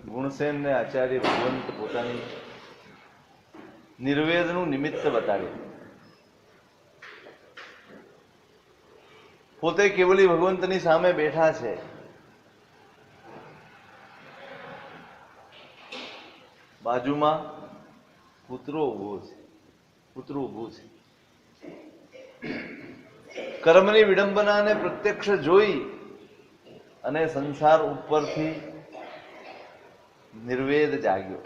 ગુણસેન ને આચાર્ય ભગવંત પોતાની નિર્વેદનું નિમિત્ત બતાવ્યું. પોતે કેવલી ભગવંતની સામે બેઠા છે. બાજુમાં પુત્રો ઉભો છે, પુત્ર ઉભું છે. કર્મની વિડંબનાને પ્રત્યક્ષ જોઈ અને સંસાર ઉપરથી નિર્વેદ જાગ્યો.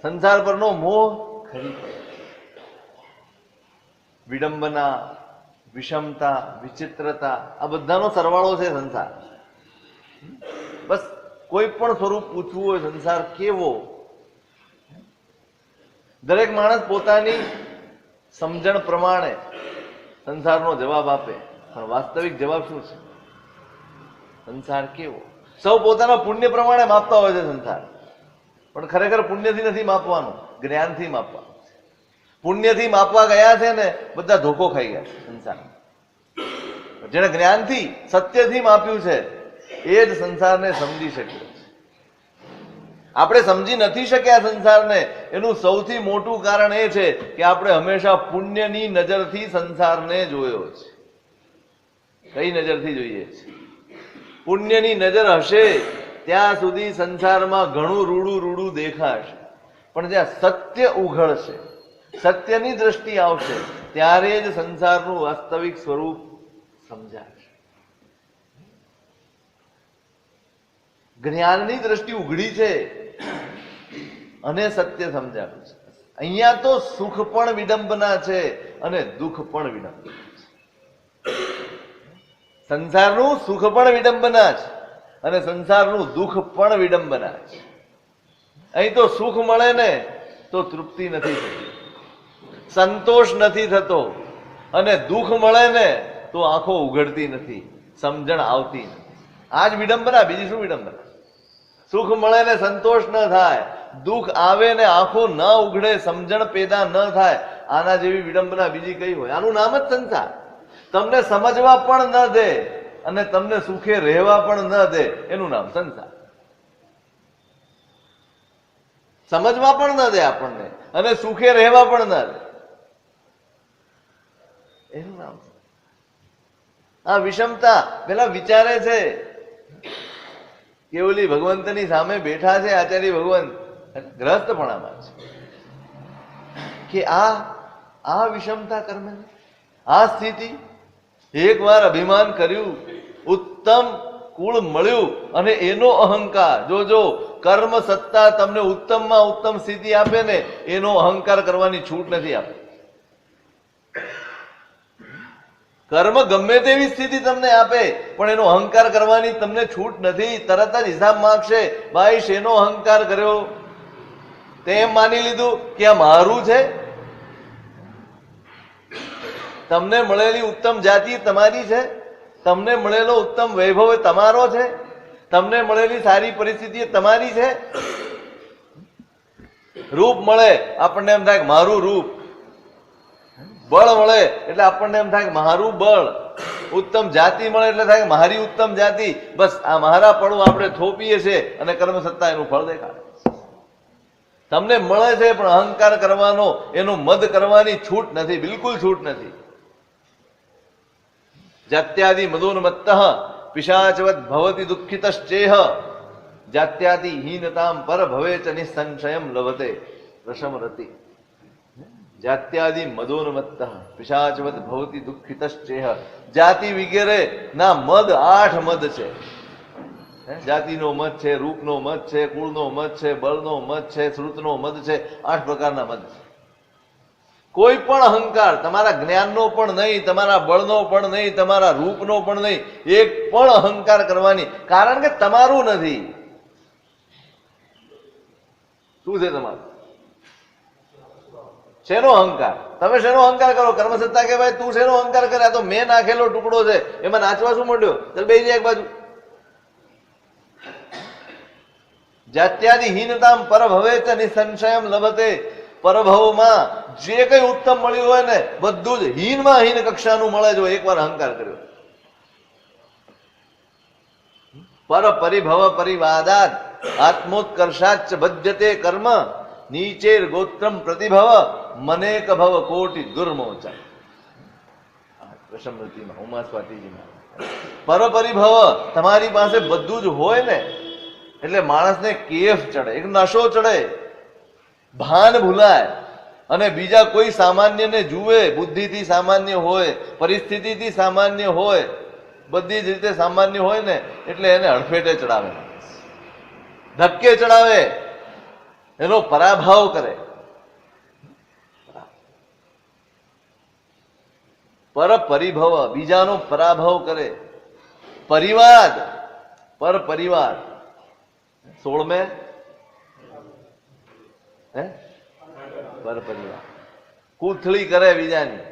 સંસાર પરનો મોહ ખરી પડ્યો. વિડંબના, વિષમતા, વિચિત્રતા આ બધાનો સરવાળો છે સંસાર. બસ કોઈ પણ સ્વરૂપ પૂછવું હોય સંસાર કેવો, દરેક માણસ પોતાની સમજણ પ્રમાણે સંસારનો જવાબ આપે. પણ વાસ્તવિક જવાબ શું છે? સંસાર કેવો? સૌ પોતાના પુણ્ય પ્રમાણે માપતા હોય છે સંસાર. પણ ખરેખર પુણ્યથી નથી માપવાનું, જ્ઞાનથી માપવાનું. પુણ્યથી માપવા ગયા છે ને બધા ધોકો ખાઈ ગયા છે સંસાર. જેને જ્ઞાનથી, સત્યથી માપ્યું છે એ જ સંસારને સમજી શક્યો છે. આપણે સમજી નથી શક્યા સંસારને, એનું સૌથી મોટું કારણ એ છે કે આપણે હંમેશા પુણ્યની નજરથી સંસારને જોયો છે. કઈ નજરથી જોઈએ છે? પુણ્યની નજર હશે ત્યાં સુધી સંસારમાં ઘણું રૂડું રૂડું દેખાશે. પણ જ્યાં સત્ય ઉઘડશે, સત્યની દ્રષ્ટિ આવશે, ત્યારે જ સંસારનું વાસ્તવિક સ્વરૂપ સમજાશે. જ્ઞાનની દ્રષ્ટિ ઉઘડી છે અને સત્ય સમજાવ્યું છે. અહીંયા તો સુખ પણ વિડંબના છે અને દુઃખ પણ વિડંબના છે. સંસારનું સુખ પણ વિડંબના છે અને સંસારનું દુઃખ પણ વિડંબના છે. અહીં તો સુખ મળે ને તો તૃપ્તિ નથી થતી, સંતોષ નથી થતો, અને દુઃખ મળે ને તો આંખો ઉઘડતી નથી, સમજણ આવતી નથી. આ જ વિડંબના, બીજી શું વિડંબના? સુખ મળે ને સંતોષ ન થાય, દુઃખ આવે ને આંખો ન ઉઘડે, સમજણ પેદા ન થાય, આના જેવી વિડંબના બીજી કઈ હોય? આનું નામ જ સંસાર. તમને સમજવા પણ ન દે અને તમને સુખે રહેવા પણ ન દે, એનું નામ સંસાર. સમજવા પણ ન દે આપણને અને સુખે રહેવા પણ ન દે, એનું નામ. આ વિષમતા પેલા વિચારે છે કેવલી ભગવંતની સામે બેઠા છે આચાર્ય ભગવંત, ગ્રહસ્થપણામાં છે કે આ વિષમતા કર્મ, આ સ્થિતિ. એકવાર અભિમાન કર્યું, ઉત્તમ કુળ મળ્યું અને એનો અહંકાર. જો કર્મ સત્તા તમને ઉત્તમમાં ઉત્તમ સ્થિતિ આપે ને એનો અહંકાર કરવાની છૂટ નથી આપે. કર્મ ગમે તેવી સ્થિતિ તમને આપે પણ એનો અહંકાર કરવાની તમને છૂટ નથી. તરત જ હિસાબ માંગશે, ભાઈ શેનો અહંકાર કર્યો? તેમ માની લીધું કે આ મારું છે. તમને મળેલી ઉત્તમ જાતિ તમારી છે, તમને મળેલો ઉત્તમ વૈભવ તમારો છે, તમને મળેલી સારી પરિસ્થિતિ તમારી છે. રૂપ મળે આપણને એમ થાય કે મારું રૂપ, બળ મળે એટલે આપણને એમ થાય કે મારું બળ, ઉત્તમ જાતિ મળે એટલે થાય કે મારી ઉત્તમ જાતિ. બસ આ મારા પડું આપણે થોપીએ છીએ અને કર્મ સત્તા એનું ફળ દેખાડે. તમને મળે છે પણ અહંકાર કરવાનો, એનો મદ કરવાની છૂટ નથી, બિલકુલ છૂટ નથી. જાત્યાદિ મદોન્મત્તઃ પિશાચવદ ભવતિ દુઃખિતશ્ચેહ જાત્યાદિ હીનતામ પર ભવે ચ નિસંશયમ લભતે રસમરતિ. જાત્યાદિ મદોન્મત્તઃ પિશાચવદ ભવતિ દુઃખિતશ્ચેહ. જાતિ વગેરે ના મદ 8 મદ છે. જાતિનો મત છે, રૂપનો મત છે, કુળનો મત છે, બળનો મત છે, શ્રુતનો મત છે. 8 પ્રકારના મત છે. કોઈ પણ અહંકાર, તમારા જ્ઞાનનો પણ નહીં, તમારા બળનો પણ નહીં, તમારા રૂપનો પણ નહીં, એક પણ અહંકાર કરવાની, કારણ કે તમારું નથી. શું છે તમારું? શેનો અહંકાર? તમે શેનો અહંકાર કરો? કર્મસત્તા કે ભાઈ તું શેનો અહંકાર કરે? આ તો મેં નાખેલો ટુકડો છે, એમાં નાચવા શું માંડ્યો? ચાલ બેસી જાય એક બાજુ. જાત્યાદિ હીનતામ પરભવે ચ નિસંશયમ લભતે. પરભવમાં જે કઈ ઉત્તમ મળ્યું હોય ને બધું જ હીનમાં હીન કક્ષાનું મળે જો એકવાર અહંકાર કર્યો. પર પરિભવ પરિવાદાત આત્મોત્કર્ષાચ બધ્યતે કર્મ નીચેર ગોત્રમ પ્રતિભવ મનેક ભવ કોટી દુર્મોચા. કૃષ્ણમૃતિમાં ઉમા સ્વાતિજીમાં પરપરિભવ, તમારી પાસે બધું જ હોય ને એટલે માણસને કેફ ચડે, એક નશો ચડે, ભાન ભૂલાય અને બીજા કોઈ સામાન્યને જુએ, બુદ્ધિથી સામાન્ય હોય, પરિસ્થિતિથી સામાન્ય હોય, બધી જ રીતે સામાન્ય હોય ને એટલે એને હડફેટે ચડાવે, ધક્કે ચડાવે, એનો પરાભવ કરે. પર પરિભવ, બીજાનો પરાભવ કરે. પરિવાદ, પર પરિવાર 16 પર પરિવાર, કૂથળી કરે બીજાની.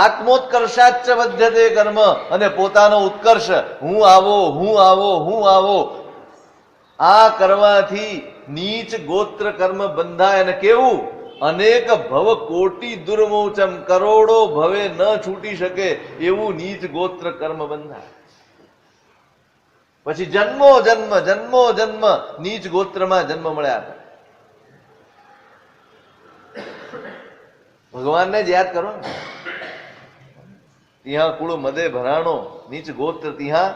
આત્મોત્કર્ષાચ બધ્યતે કર્મ, અને પોતાનો ઉત્કર્ષ, હું આવો, હું આવો, હું આવો, આ કરવાથી નીચ ગોત્ર કર્મ બંધાય. અને કેવું? અનેક ભવ કોટી દુર્મોચમ, કરોડો ભવે ન છૂટી શકે એવું નીચ ગોત્ર કર્મ બંધાય. પછી જન્મો જન્મ, જન્મો જન્મ નીચ ગોત્રમાં જન્મ મળ્યા હતા. ભગવાનને જ યાદ કરો ને. ત્યાં કુળ મદે ભરાણો, નીચ ગોત્ર ત્યાં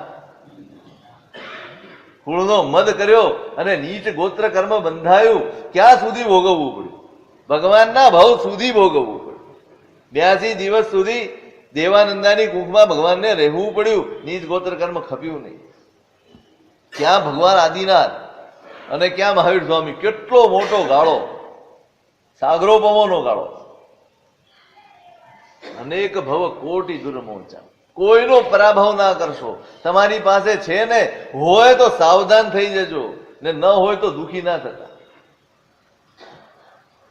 કુળનો મદ કર્યો અને નીચ ગોત્ર કર્મ બંધાયું. ક્યાં સુધી ભોગવવું પડ્યું? ભગવાનના ભાવ સુધી ભોગવવું પડ્યું. 82 દિવસ સુધી દેવાનંદાની કુખમાં ભગવાનને રહેવું પડ્યું. નીચ ગોત્ર કર્મ ખપ્યું નહીં. ક્યાં ભગવાન આદિનાથ અને ક્યાં મહાવીર સ્વામી, કેટલો મોટો ગાળો, સાગરો પવનો ગાળો. અનેક ભવ કોટી દુર્મોચા, કોઈનો પરાભવ ના કરશો. તમારી પાસે છે ને, હોય તો સાવધાન થઈ જજો, ને ન હોય તો દુઃખી ના થતા.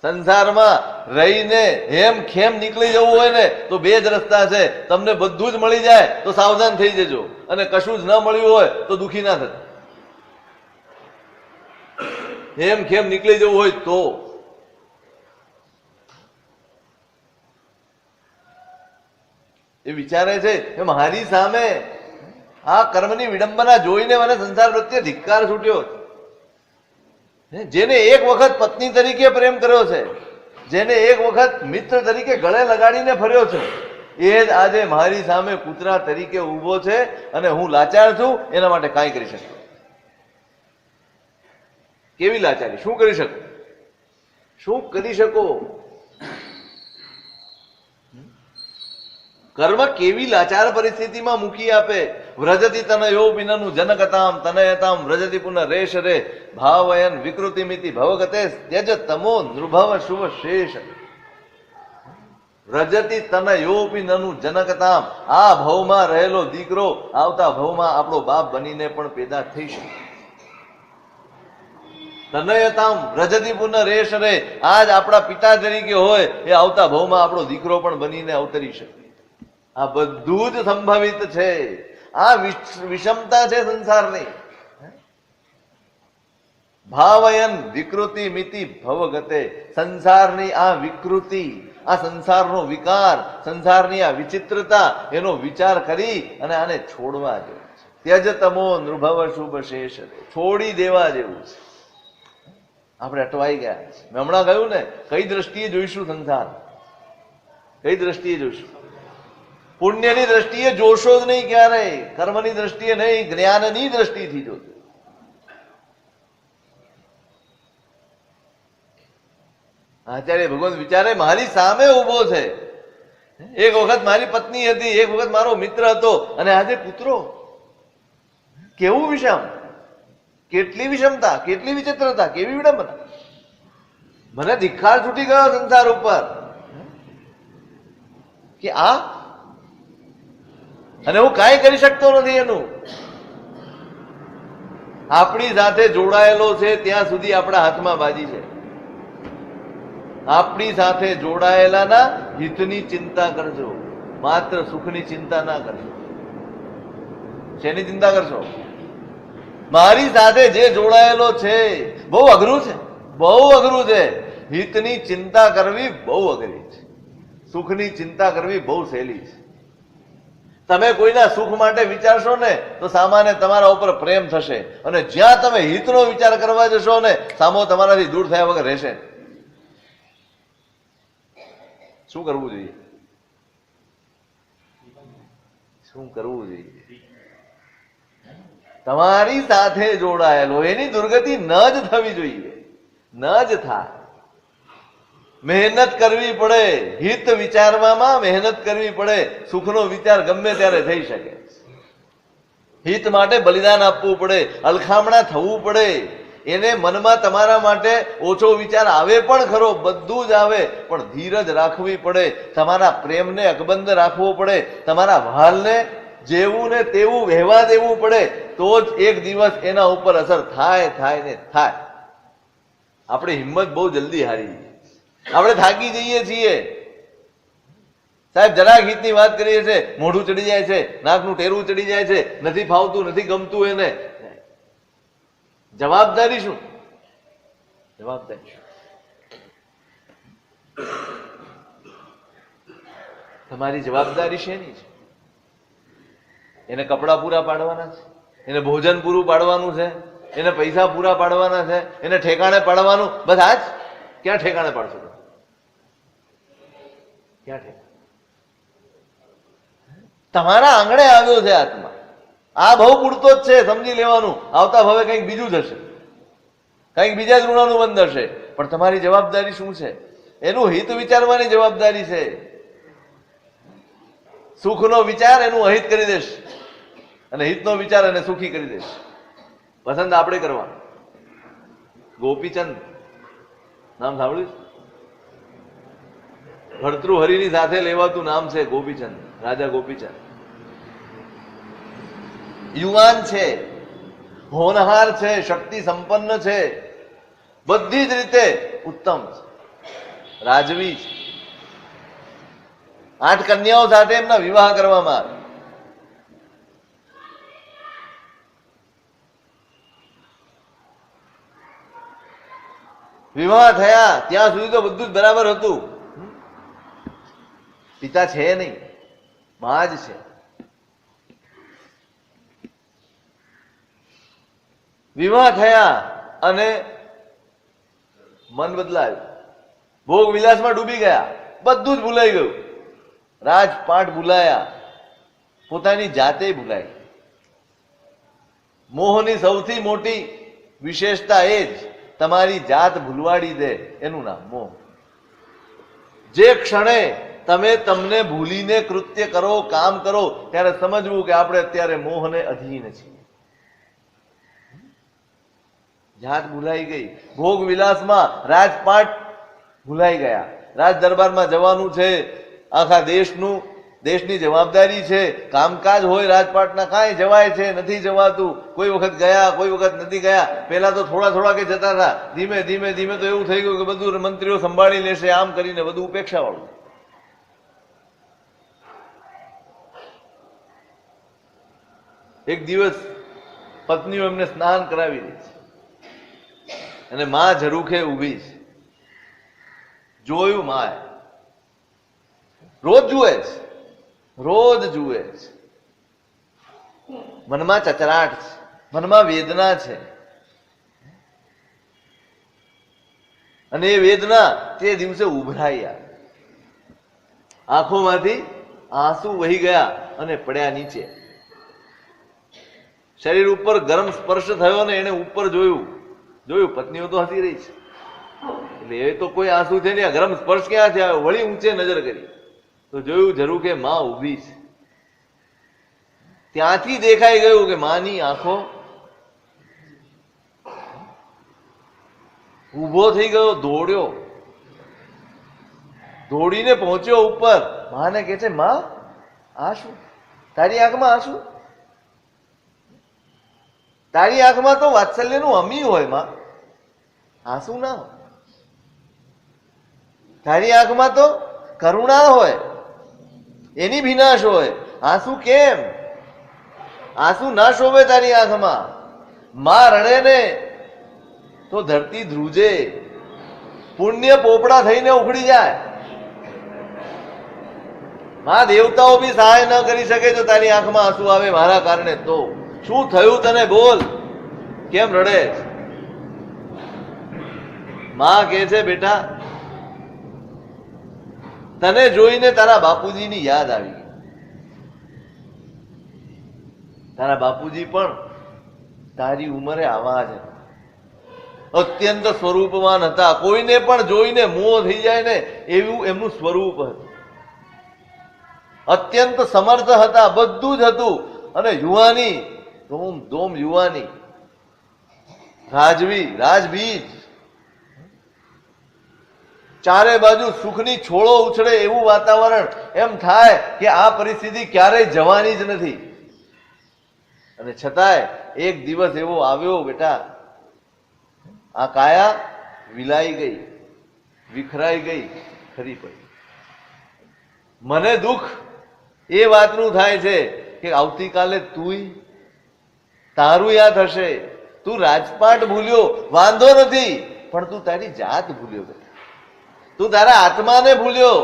સંસારમાં રહીને હેમ ખેમ નીકળી જવું હોય ને તો બે જ રસ્તા છે. તમને બધું જ મળી જાય તો સાવધાન થઈ જજો, અને કશું જ ન મળ્યું હોય તો દુઃખી ના થતા. હેમ ખેમ નીકળી જવું હોય તો એ વિચારે છે કે મારી સામે આ કર્મની વિડંબના જોઈને મને સંસાર પ્રત્યે ધિક્કાર છૂટ્યો. જેને એક વખત પત્ની તરીકે પ્રેમ કર્યો છે, જેને એક વખત મિત્ર તરીકે ગળે લગાડીને ફર્યો છે, એ જ આજે મારી સામે કૂતરા તરીકે ઊભો છે અને હું લાચાર છું, એના માટે કાંઈ કરી શકું. કેવી લાચારી? શું કરી શકો? શું કરી શકો? કર્મ કેવી લાચાર પરિસ્થિતિમાં મૂકી આપે. વ્રજતી તનયો વિનનું જનકતામ તનયતામ વ્રજતી પુનઃ રેશ રે ભાવયન વિકૃતિમિતિ ભવગતે ત્યજ તમો નૃભવ શુભ શેષ. વ્રજતી તનયોપી નનું જનકતામ, આ ભવમાં રહેલો દીકરો આવતા ભવમાં આપણો બાપ બનીને પણ પેદા થઈ શકે. તનયતામ વ્રજતી પુનઃ રેશ રે, આજ આપણા પિતા તરીકે હોય એ આવતા ભવમાં આપણો દીકરો પણ બનીને અવતરી શકે. આ બધું જ સંભવિત છે. આ વિષમતા છે સંસારની. ભાવયન વિકૃતિ મિતિ ભવગતે, સંસારની આ વિકૃતિ, આ સંસારનો વિકાર, સંસારની આ વિચિત્રતા, એનો વિચાર કરી અને આને છોડવા જેવું છે. ત્યજ તમો નૃભવ શુભ શેષ, છોડી દેવા જેવું છે. આપણે અટવાઈ ગયા છે. મેં હમણાં કહ્યું ને, કઈ દ્રષ્ટિએ જોઈશું સંસાર? કઈ દ્રષ્ટિએ જોઈશું? પુણ્યની દ્રષ્ટિએ જોશો જ નહીં ક્યારેય, કર્મની દ્રષ્ટિએ નહીં, જ્ઞાનની દ્રષ્ટિથી જોજો. આચાર્ય ભગવાન વિચારે, મારી સામે ઉભો છે. એક વખત મારી પત્ની હતી, એક વખત મારો મિત્ર હતો, અને આજે પુત્રો. કેવું વિષમ, કેટલી વિષમતા, કેટલી વિચિત્રતા, કેવી વિડંબના. મને ધિક્કાર છૂટી ગયો સંસાર ઉપર કે આ, અને હું કાંઈ કરી શકતો નથી. એનું આપણી સાથે જોડાયેલો છે ત્યાં સુધી આપણા હાથમાં બાજી છે. આપણી સાથે જોડાયેલાના હિતની ચિંતા કરજો, માત્ર સુખની ચિંતા ના કરજો. શેની ચિંતા કરશો? મારી સાથે જે જોડાયેલો છે, બહુ અઘરું છે, બહુ અઘરું છે. હિતની ચિંતા કરવી બહુ અઘરી છે, સુખની ચિંતા કરવી બહુ સહેલી છે. તમે કોઈના સુખ માટે વિચારશો ને તો સામાન્ય તમારા ઉપર પ્રેમ થશે, અને જ્યાં તમે હિતનો વિચાર કરવા જશો ને સામો તમારાથી દૂર થયા વગર રહેશે. શું કરવું જોઈએ? શું કરવું જોઈએ? તમારી સાથે જોડાયેલો એની દુર્ગતિ ન જ થવી જોઈએ, ન જ થાય. મહેનત કરવી પડે, હિત વિચારવામાં મહેનત કરવી પડે. સુખનો વિચાર ગમે ત્યારે થઈ શકે. હિત માટે બલિદાન આપવું પડે, અલખામણા થવું પડે. એને મનમાં તમારા માટે ઓછો વિચાર આવે પણ ખરો, બધું જ આવે, પણ ધીરજ રાખવી પડે. તમારા પ્રેમને અકબંધ રાખવો પડે. તમારા વહાલને જેવું ને તેવું વહેવા દેવું પડે. તો જ એક દિવસ એના ઉપર અસર થાય ને થાય. આપણે હિંમત બહુ જલ્દી હારી, આપણે થાકી જઈએ છીએ. સાહેબ જરાક હિતની વાત કરીએ છીએ, મોઢું ચડી જાય છે, નાકનું ટેરવું ચડી જાય છે, નથી ફાવતું, નથી ગમતું. એને જવાબદારી શું? જવાબદારી શું? તમારી જવાબદારી શેની છે? એને કપડાં પૂરા પાડવાના છે, એને ભોજન પૂરું પાડવાનું છે, એને પૈસા પૂરા પાડવાના છે, એને ઠેકાણે પાડવાનું. બસ આજ ક્યાં ઠેકાણે પાડશો? ક્યાં ઠેકાણે? તમારા આંગણે આવ્યો છે આત્મા. આ બહુ પૂરતો જ છે, સમજી લેવાનું. આવતા હવે કંઈક બીજું થશે, કંઈક બીજા જ ઋણાનું બંધ હશે. પણ તમારી જવાબદારી શું છે? એનું હિત વિચારવાની જવાબદારી છે. સુખનો વિચાર એનું અહિત કરી દેશ, અને હિતનો વિચાર એને સુખી કરી દેશ. પસંદ આપણે કરવાનું. ગોપીચંદ નામ સાંભળ્યું? ભર્તૃહરિની સાથે લેવાતું નામ છે ગોપીચંદ, રાજા ગોપીચંદ. યુવાન છે, હોનહાર છે, શક્તિ સંપન્ન છે, બધી જ રીતે ઉત્તમ છે, રાજવી છે. 8 કન્યાઓ સાથે એમના વિવાહ કરવામાં આવે. વિવાહ થયા ત્યાં સુધી તો બધું જ બરાબર હતું. પિતા છે નહીં, મા જ છે. વિવાહ થયા અને મન બદલાયું, ભોગ વિલાસમાં ડૂબી ગયા, બધું જ ભૂલાઈ ગયું. રાજપાટ ભૂલાયા, પોતાની જાતે ભૂલાઈ. મોહની સૌથી મોટી વિશેષતા એ જ તમારી જાત ભૂલવાડી દે, એનું નામ મોહ. જે ક્ષણે તમે તમને ભૂલીને કૃત્ય કરો, કામ કરો, ત્યારે સમજવું કે આપણે અત્યારે મોહને અધીન છીએ. જાત ભૂલાઈ ગઈ. ભોગ વિલાસમાં રાજપાટ ભૂલાઈ ગયા. રાજ દરબારમાં જવાનું છે, આખા દેશની જવાબદારી છે, કામકાજ હોય રાજપાટના, કાંઈ જવાય છે, નથી જવાતું. કોઈ વખત ગયા, કોઈ વખત નથી ગયા. પહેલા તો થોડા કે જતા હતા, ધીમે ધીમે તો એવું થઈ ગયું કે બધું મંત્રીઓ સંભાળી લેશે, આમ કરીને બધું ઉપેક્ષા વાળું. એક દિવસ પત્નીઓ એમને સ્નાન કરાવી દે છે અને માં ઝરૂખે ઊભી છે. જોયું માએ, રોજ જુએ છે, રોજ જુએ છે. મનમાં ચચરાટ છે, મનમાં વેદના છે, અને એ વેદના તે દિવસે ઉભરાઈ આવી. આંખોમાંથી આંસુ વહી ગયા અને પડ્યા નીચે. શરીર ઉપર ગરમ સ્પર્શ થયો ને એને ઉપર જોયું, પત્નીઓ તો હસી રહી છે, એટલે એ તો કોઈ આંસુ છે ને, ગરમ સ્પર્શ ક્યાંથી આવ્યો? વળી ઊંચે નજર કરી તો જોયું જરૂર કે માં ઊભી છે. ત્યાંથી દેખાઈ ગયું કે માની આંખો. ઊભો થઈ ગયો, દોડીને પહોંચ્યો ઉપર. માને કે છે, માં આ શું? તારી આંખમાં આંસુ? તારી આંખમાં તો વાત્સલ્યનું અમી હોય માં, આંસુ ના હોય. તારી આંખમાં તો કરુણા હોય, એની ભીનાશ હોય. આંસુ કેમ? આંસુ ના શોભે તારી આંખમાં. માં રડે ને તો ધરતી ધ્રુજે, પુણ્ય પોપડા થઈને ઉખડી જાય. માં દેવતાઓ બી સહાય ન કરી શકે જો તારી આંખમાં આંસુ આવે મારા કારણે. તો શું થયું તને? બોલ, કેમ રડે? માં કહે છે, બેટા તને જોઈને તારા બાપુજીની યાદ આવી ગઈ. તારા બાપુજી પણ તારી ઉંમરે આવા જ હતા, અત્યંત સ્વરૂપવાન હતા. કોઈને પણ જોઈને મોહ થઈ જાય ને એવું એમનું સ્વરૂપ હતું. અત્યંત સમર્થ હતા, બધું જ હતું. અને યુવાની, ધોમ ધોમ યુવાની, રાજવી, રાજબીજ, ચારે બાજુ સુખની છોડો ઉછળે એવું વાતાવરણ. એમ થાય કે આ પરિસ્થિતિ ક્યારેય જવાની જ નથી. અને છતાંય એક દિવસ એવો આવ્યો બેટા, આ કાયા વિલાઈ ગઈ, વિખરાઈ ગઈ, ખરી પડી. મને દુઃખ એ વાતનું થાય છે કે આવતીકાલે તુંય તારું યાદ હશે. તું રાજપાટ ભૂલ્યો વાંધો નથી, પણ તું તારી જાત ભૂલ્યો બેટા, તું તારા આત્માને ભૂલ્યો.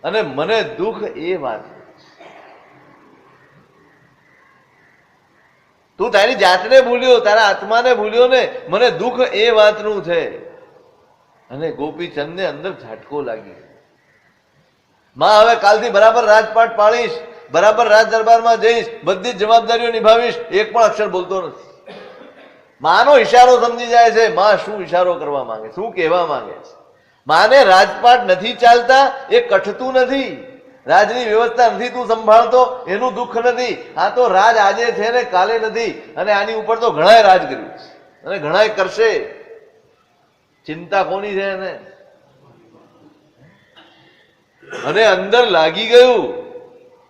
અને મને દુઃખ એ વાત, તું તારી જાતને ભૂલ્યો, તારા આત્માને ભૂલ્યો ને, મને દુઃખ એ વાતનું છે. અને ગોપીચંદને અંદર ઝાટકો લાગી. માં હવે કાલથી બરાબર રાજપાટ પાડીશ, બરાબર રાજ દરબારમાં જઈશ, બધી જ જવાબદારીઓ નિભાવીશ. એક પણ અક્ષર બોલતો નથી. માનો ઈશારો સમજી જાય છે માં શું ઈશારો કરવા માંગે, શું કહેવા માંગે છે. માને રાજપાટ નથી ચાલતા એ કઠતું નથી, રાજની વ્યવસ્થા નથી તું સંભાળતો એનું દુઃખ નથી. આ તો રાજ આજે છે ને કાલે નથી. અને આની ઉપર તો ઘણાય રાજ કર્યું છે અને ઘણાય કરશે. ચિંતા કોની છે એને? અને અંદર લાગી ગયું.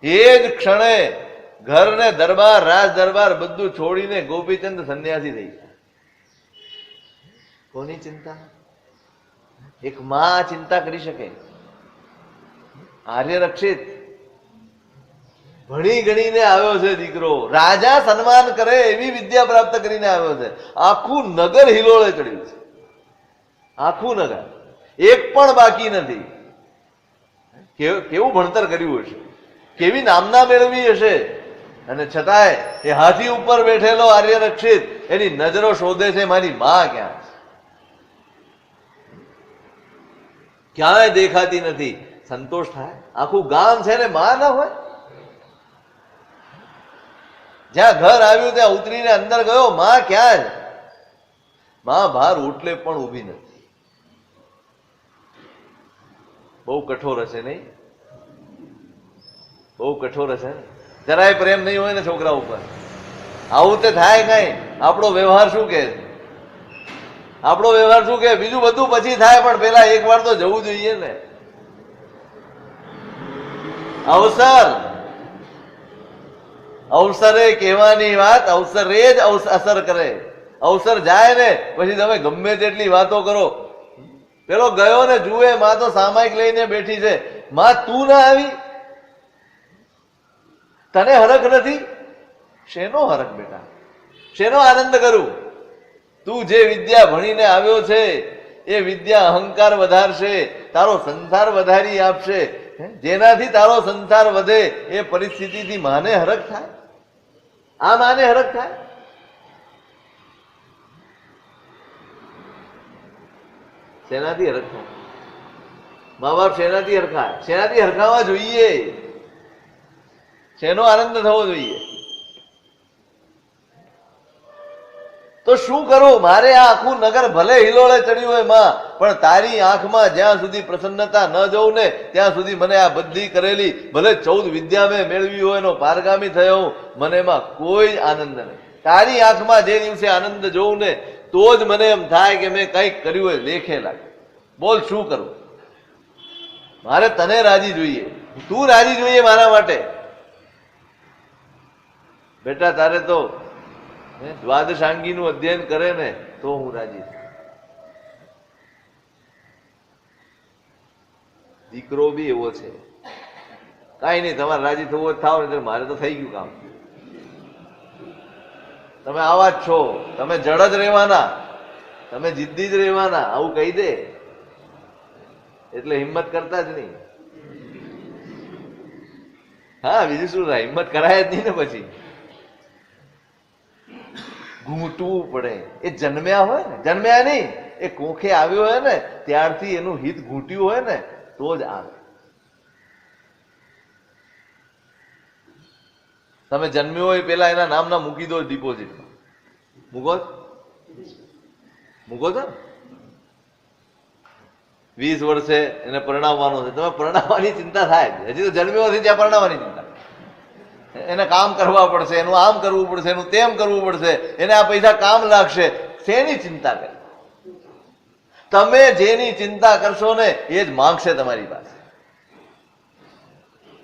એ જ ક્ષણે ઘર ને દરબાર, રાજ દરબાર બધું છોડીને ગોપીચંદ સંન્યાસી થઈ ગયા. કોની ચિંતા? એક માં ચિંતા કરી શકે? આર્ય રક્ષિત ભણી ગણીને આવ્યો છે દીકરો, રાજા સન્માન કરે એવી વિદ્યા પ્રાપ્ત કરીને આવ્યો છે. આખું નગર હિલોળે ચડ્યું છે, આખું નગર, એક પણ બાકી નથી. કેવું ભણતર કર્યું હશે, કેવી નામના મેળવી હશે. અને છતાંય એ હાથી ઉપર બેઠેલો આર્ય રક્ષિત એની નજરો શોધે છે મારી માં ક્યાં છે, ક્યાંય દેખાતી નથી. સંતોષ થાય? આખું ગામ છે ને માં ના હોય? જ્યાં ઘર આવ્યું ત્યાં ઉતરીને અંદર ગયો, માં ક્યાં છે? માં બહાર ઓટલે પણ ઊભી નથી. બહુ કઠોર હશે નહીં? બહુ કઠોર હશે ને? જરાય પ્રેમ નહીં હોય ને છોકરા ઉપર. આવું તે થાય કઈ? આપણો વ્યવહાર શું કે? આપણો વ્યવહાર શું કે? બીજું બધું પછી થાય, પણ પેલા એક વાર તો જવું જોઈએ ને. અવસર, અવસરે કહેવાની વાત અવસરે જ અસર કરે. અવસર જાય ને પછી તમે ગમે તેટલી વાતો કરો. પેલો ગયો ને જુએ માં તો સામાયિક લઈને બેઠી છે. માં તું ના આવી? તને હરખ નથી? શેનો હરખ બેટા? શેનો આનંદ કરું? તું જે વિદ્યા ભણીને આવ્યો છે એ વિદ્યા અહંકાર વધારશે, તારો સંસાર વધારી આપશે. જેનાથી તારો સંસાર વધે એ પરિસ્થિતિથી માને હરખ થાય? આ માને હરખ થાય? શેનાથી હરખ થાય? મા બાપ શેનાથી હરખાય? શેનાથી હરખાવા જોઈએ? શેનો આનંદ થવો જોઈએ? તો શું કરું? મારે આ આખું નગર ભલે હિલોળે ચડ્યું હોય માં, પણ તારી આંખમાં જ્યાં સુધી પ્રસન્નતા ન જવું ને ત્યાં સુધી મને આ બધી કરેલી ભલે 14 વિદ્યા મેં મેળવી હોય એનો પારગામી થયો હું, મને એમાં કોઈ આનંદ નહીં. તારી આંખમાં જે દિવસે આનંદ જોઉં ને તો જ મને એમ થાય કે મેં કંઈક કર્યું હોય, લેખે લાગે. બોલ શું કરું? મારે તને રાજી જોઈએ, તું રાજી જોઈએ મારા માટે. બેટા તારે તો દ્વાદશાંગીનું અધ્યયન કરે ને તો હું રાજી છું. દીકરો બી એવો છે. કાંઈ નહીં, તમારે રાજી થવું જ થાવ ને, મારે તો થઈ ગયું કામ. તમે આવા જ છો, તમે જડ જ રહેવાના, તમે જિદ્દી જ રહેવાના. આવું કહી દે એટલે હિંમત કરતા જ નહીં. હા, બીજું શું થાય, હિંમત કરાય જ નહીં ને. પછી ઘૂંટવું પડે. એ જન્મ્યા હોય ને, જન્મ્યા નહીં, એ કોખે આવ્યો હોય ને ત્યારથી એનું હિત ઘૂંટ્યું હોય ને તો જ આવે. તમે જન્મ્યો હોય પેલા એના નામના મૂકી દો ડિપોઝિટમાં. મૂકો છો 20 વર્ષે એને પરણાવવાનો છે, તમે પરણાવવાની ચિંતા થાય જ. હજી તો જન્મ્યો નથી ત્યાં પરણાવવાની ચિંતા. એને કામ કરવા પડશે, એનું આમ કરવું પડશે, એનું તેમ કરવું પડશે, એને આ પૈસા કામ લાગશે. શેની ચિંતા કરે? તમે જેની ચિંતા કરશો ને એ જ માંગશે તમારી પાસે.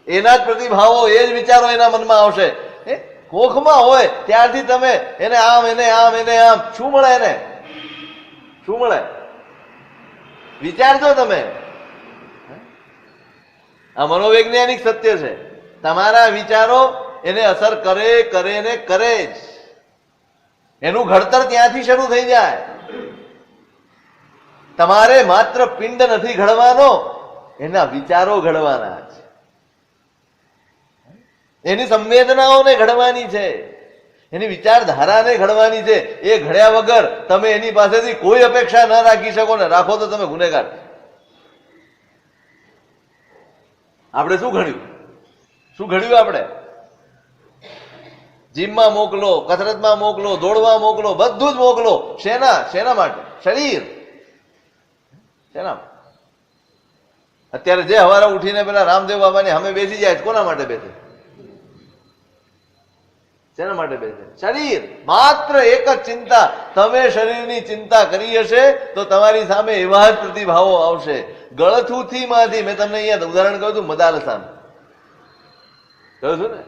એના જ પ્રતિભાવો, એ જ વિચારો એના મનમાં આવશે. કોખમાં હોય ત્યારથી તમે એને આમ, એને આમ, એને આમ, શું મળે? એને શું મળે? વિચારજો તમે. આ મનોવૈજ્ઞાનિક સત્ય છે. તમારા વિચારો એને અસર કરે, કરે ને કરે જ. એનું ઘડતર ત્યાંથી શરૂ થઈ જાય. તમારે માત્ર પિંડ નથી ઘડવાનો, એના વિચારો ઘડવાના છે, એની સંવેદનાઓને ઘડવાની છે, એની વિચારધારાને ઘડવાની છે. એ ઘડ્યા વગર તમે એની પાસેથી કોઈ અપેક્ષા ન રાખી શકો ને રાખો તો તમે ગુનેગાર. આપણે શું ઘડ્યું? શું ઘડ્યું? આપણે જીમમાં મોકલો, કસરતમાં મોકલો, દોડવા મોકલો, બધું જ મોકલો. શેના માટે? શરીર. શેના? અત્યારે જે હવારે ઉઠીને પેલા રામદેવ બાબાની સામે બેસી જાય, કોના માટે બેસે? શેના માટે બેસે? શરીર. માત્ર એક જ ચિંતા. તમે શરીરની ચિંતા કરી હશે તો તમારી સામે એવા જ પ્રતિભાવો આવશે. ગળથુથી માંથી મેં તમને અહીંયા ઉદાહરણ કહ્યું હતું, મદાલસાનું કહ્યું છું ને.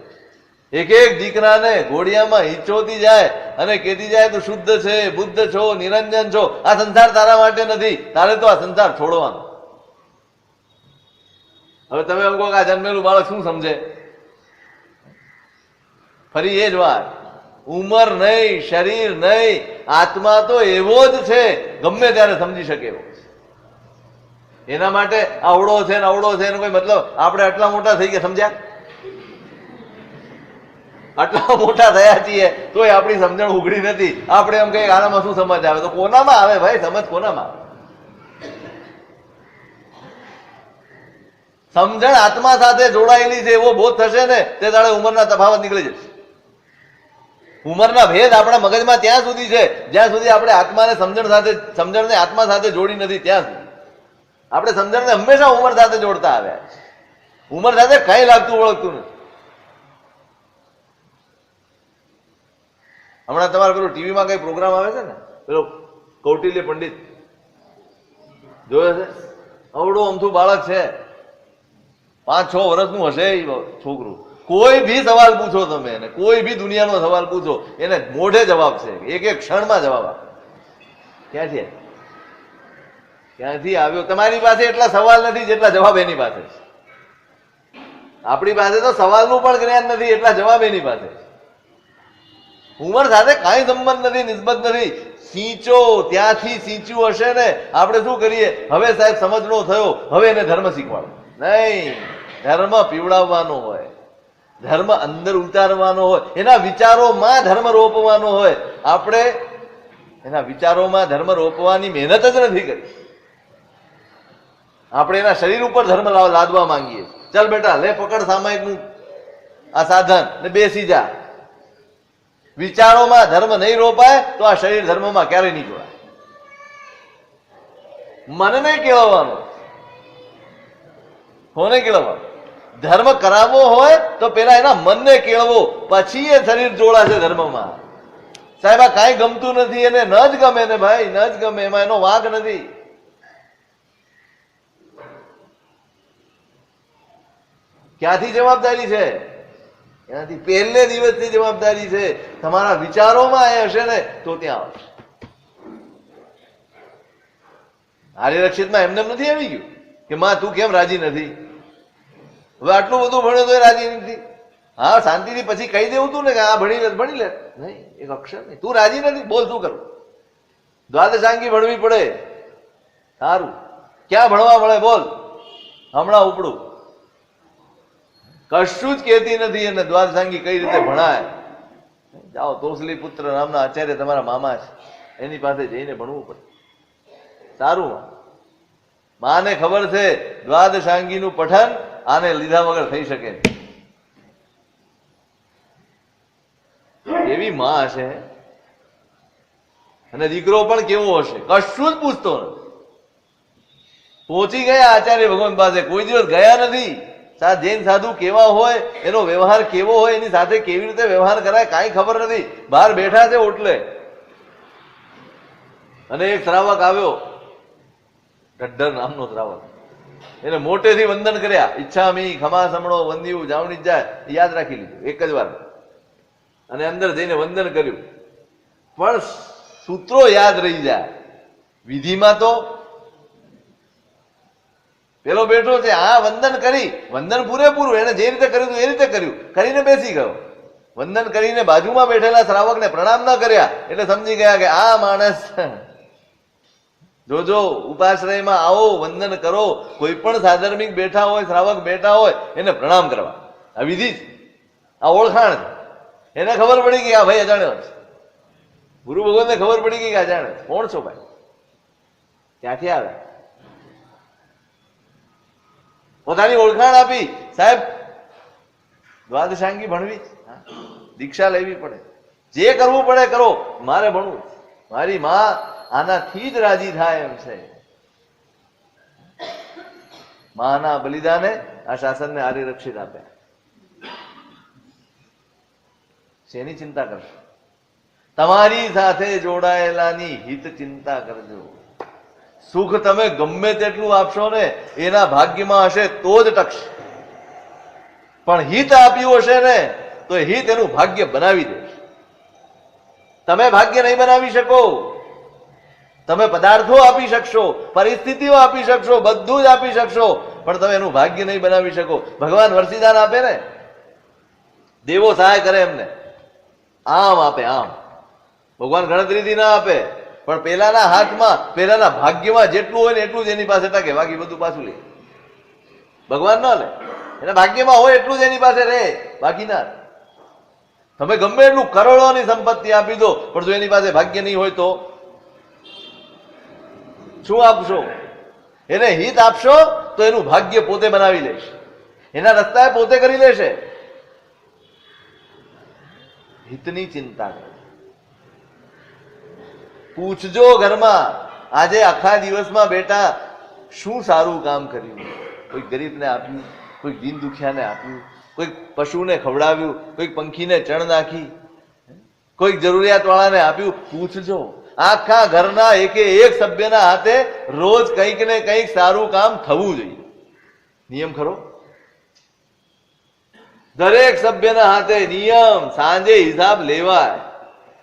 એક એક દીકરાને ઘોડિયામાં હિંચોતી જાય અને કહેતી જાય તું શુદ્ધ છે, બુદ્ધ છો, નિરંજન છો. આ સંસાર તારા માટે નથી, તારે તો આ સંસાર છોડવાનો. હવે તમે એમ કહો કે આ જન્મેલું બાળક શું સમજે? ફરી એ જ વાત, ઉંમર નહીં, શરીર નહીં, આત્મા તો એવો જ છે, ગમે ત્યારે સમજી શકે એવો. એના માટે આવડો છે ને અવડો છે એનો કોઈ મતલબ? આપણે આટલા મોટા થઈ ગયા, સમજ્યા? આટલા મોટા થયા છીએ તોય આપણી સમજણ ઉઘડી નથી. આપણે એમ કહીએ આનામાં શું સમજ આવે? તો કોનામાં આવે ભાઈ? સમજ કોનામાં આવે? સમજણ આત્મા સાથે જોડાયેલી છે. એવો બોધ થશે ને તે દાડે ઉંમરના તફાવત નીકળી જશે. ઉંમરના ભેદ આપણા મગજમાં ત્યાં સુધી છે જ્યાં સુધી આપણે આત્માને સમજણને આત્મા સાથે જોડી નથી ત્યાં સુધી. આપણે સમજણને હંમેશા ઉંમર સાથે જોડતા આવ્યા. ઉંમર સાથે કઈ લાગતું ઓળખતું નથી. હમણાં તમારે પેલું ટીવીમાં કઈ પ્રોગ્રામ આવે છે ને, પેલો કૌટિલ્ય પંડિત જોયો છે? અવડું અમથું બાળક છે, 5-6 વર્ષનું હશે એ છોકરું. કોઈ બી સવાલ પૂછો તમે એને, કોઈ બી દુનિયાનો સવાલ પૂછો એને મોઢે જવાબ છે, એક એક ક્ષણમાં જવાબ આપે. ક્યાંથી આવ્યો? તમારી પાસે એટલા સવાલ નથી જેટલા જવાબ એની પાસે છે. આપણી પાસે તો સવાલનું પણ જ્ઞાન નથી એટલા જવાબ એની પાસે છે. ઉંમર સાથે કાંઈ સંબંધ નથી, નિસ્બત નથી. સિંચો ત્યાંથી સિંચ્યું હશે ને. આપણે શું કરીએ? હવે સાહેબ સમજણો થયો, હવે એને ધર્મ શીખવાડો. નહીં, ધર્મ પીવડાવવાનો હોય, ધર્મ અંદર ઉતારવાનો હોય, એના વિચારોમાં ધર્મ રોપવાનો હોય. આપણે એના વિચારોમાં ધર્મ રોપવાની મહેનત જ નથી કરી. આપણે એના શરીર ઉપર ધર્મ લાદવા માંગીએ. ચાલ બેટા લે પકડ સામાયિકનું આ સાધન ને બેસી જા. વિચારોમાં ધર્મ નહીં રોપાય તો આ શરીર ધર્મમાં ક્યારેય નહીં જોડાય. મનને કેળવવાનો. કોને કેળવવાનો? ધર્મ કરાવવો હોય તો પેલા એના મનને કેળવો, પછી એ શરીર જોડાશે ધર્મમાં. સાહેબ આ કાંઈ ગમતું નથી, એને ન જ ગમે ને ભાઈ, ન જ ગમે, એમાં એનો વાંક નથી. ક્યાંથી જવાબદારી છે? એનાથી પહેલે દિવસની જવાબદારી છે. તમારા વિચારોમાં એ હશે ને તો ત્યાં આવશે. આર્યરક્ષિતમાં એમને નથી આવી ગયું કે માં તું કેમ રાજી નથી? હવે આટલું બધું ભણ્યો તો રાજી નથી. હા, શાંતિથી પછી કહી દેવું તું ને કે આ ભણી લે. નહીં, એક અક્ષર નહીં. તું રાજી નથી, બોલ શું કરું? દ્વાદશાંગી ભણવી પડે. સારું, ક્યાં ભણવા મળે બોલ? હમણાં ઉપડું. કશું જ કહેતી નથી. અને દ્વાદશાંગી કઈ રીતે ભણાય? જાઓ, તોસલી પુત્ર નામના આચાર્ય તમારા મામા છે, એની પાસે જઈને ભણવું પડે. સારું, માને ખબર છે દ્વાદશાંગીનું પઠન આને લીધા વગર થઈ શકે નહીં. એવી માં હશે. અને દીકરો પણ કેવો હશે, કશું જ પૂછતો નથી. પહોંચી ગયા આચાર્ય ભગવાન પાસે, કોઈ દિવસ ગયા નથી. જૈન સાધુ કેવા હોય, એનો વ્યવહાર કેવો હોય, એની સાથે કેવી રીતે વ્યવહાર કરાય કાંઈ ખબર નથી. બહાર બેઠા છે ઓટલે, અને એક શ્રાવક આવ્યો, ઢઢ્ઢર નામનો શ્રાવક. એને મોટેથી વંદન કર્યા, ઈચ્છામી ખમા સમણો વંદ્યું જાવણી જાય, યાદ રાખી લીધું એક જ વાર. અને અંદર જઈને વંદન કર્યું, પણ સૂત્રો યાદ રહી જાય. વિધિમાં તો પેલો બેઠો છે, આ વંદન કરી, વંદન પૂરેપૂરું એને જે રીતે કર્યું હતું એ રીતે કર્યું, કરીને બેસી ગયો. વંદન કરીને બાજુમાં બેઠેલા શ્રાવકને પ્રણામ ન કર્યા એટલે સમજી ગયા કે આ માણસ. જોજો, ઉપાશ્રયમાં આવો, વંદન કરો. કોઈ પણ સાધર્મિક બેઠા હોય, શ્રાવક બેઠા હોય, એને પ્રણામ કરવા. આ વિધિ છે, આ ઓળખાણ છે. એને ખબર પડી કે આ ભાઈ અજાણ્યો છે. ગુરુ ભગવાનને ખબર પડી ગઈ કે અજાણ્યો. કોણ છો ભાઈ, ક્યાંથી આવે? પોતાની ઓળખાણ આપી, સાહેબ દ્વાદશાંગી ભણવી, દીક્ષા લેવી પડે, જે કરવું પડે કરો, મારે ભણવું, મારી માં આનાથી જ રાજી થાય એમ છે. માના બલિદાને આ શાસનને આરી રક્ષિત આપ્યા. શેની ચિંતા કરશો? તમારી સાથે જોડાયેલાની હિત ચિંતા કરજો. સુખ તમે ગમે તેટલું આપશો ને, એના ભાગ્યમાં હશે તો જ ટકશે. પણ હિત આપ્યું હશે ને, તો હિત એનું ભાગ્ય બનાવી દેશે. તમે ભાગ્ય નહીં બનાવી શકો. તમે પદાર્થો આપી શકશો, પરિસ્થિતિઓ આપી શકશો, બધું જ આપી શકશો, પણ તમે એનું ભાગ્ય નહીં બનાવી શકો. ભગવાન વરસીદાન આપે ને, દેવો સહાય કરે એમને, આમ આપે આમ. ભગવાન ગણતરીથી ના આપે, પણ પેલાના હાથમાં, પેલાના ભાગ્યમાં જેટલું હોય ને એટલું જ એની પાસે ટકે, બાકી બધું પાછું લે. ભગવાન ના લે, એના ભાગ્યમાં હોય એટલું જ એની પાસે રહે, બાકી ના. તમે ગમે એટલું કરોડોની સંપત્તિ આપી દો, પણ જો એની પાસે ભાગ્ય નહીં હોય તો શું આપશો? એને હિત આપશો તો એનું ભાગ્ય પોતે બનાવી લેશે, એના રસ્તા પોતે કરી લેશે. હિતની ચિંતા કરો. પૂછજો ઘરમાં, આજે આખા દિવસમાં બેટા શું સારું કામ કર્યું? કોઈ ગરીબને આપ્યું, કોઈ દીન દુખિયાને આપ્યું, કોઈ પશુને ખવડાવ્યું, કોઈ પંખીને ચણ નાખી, કોઈ જરૂરિયાત વાળાને આપ્યું. પૂછજો. આખા ઘરના એકે એક સભ્યના હાથે રોજ કંઈક ને કંઈક સારું કામ થવું જોઈએ. નિયમ ખરો? દરેક સભ્યના હાથે નિયમ, સાંજે હિસાબ લેવાય,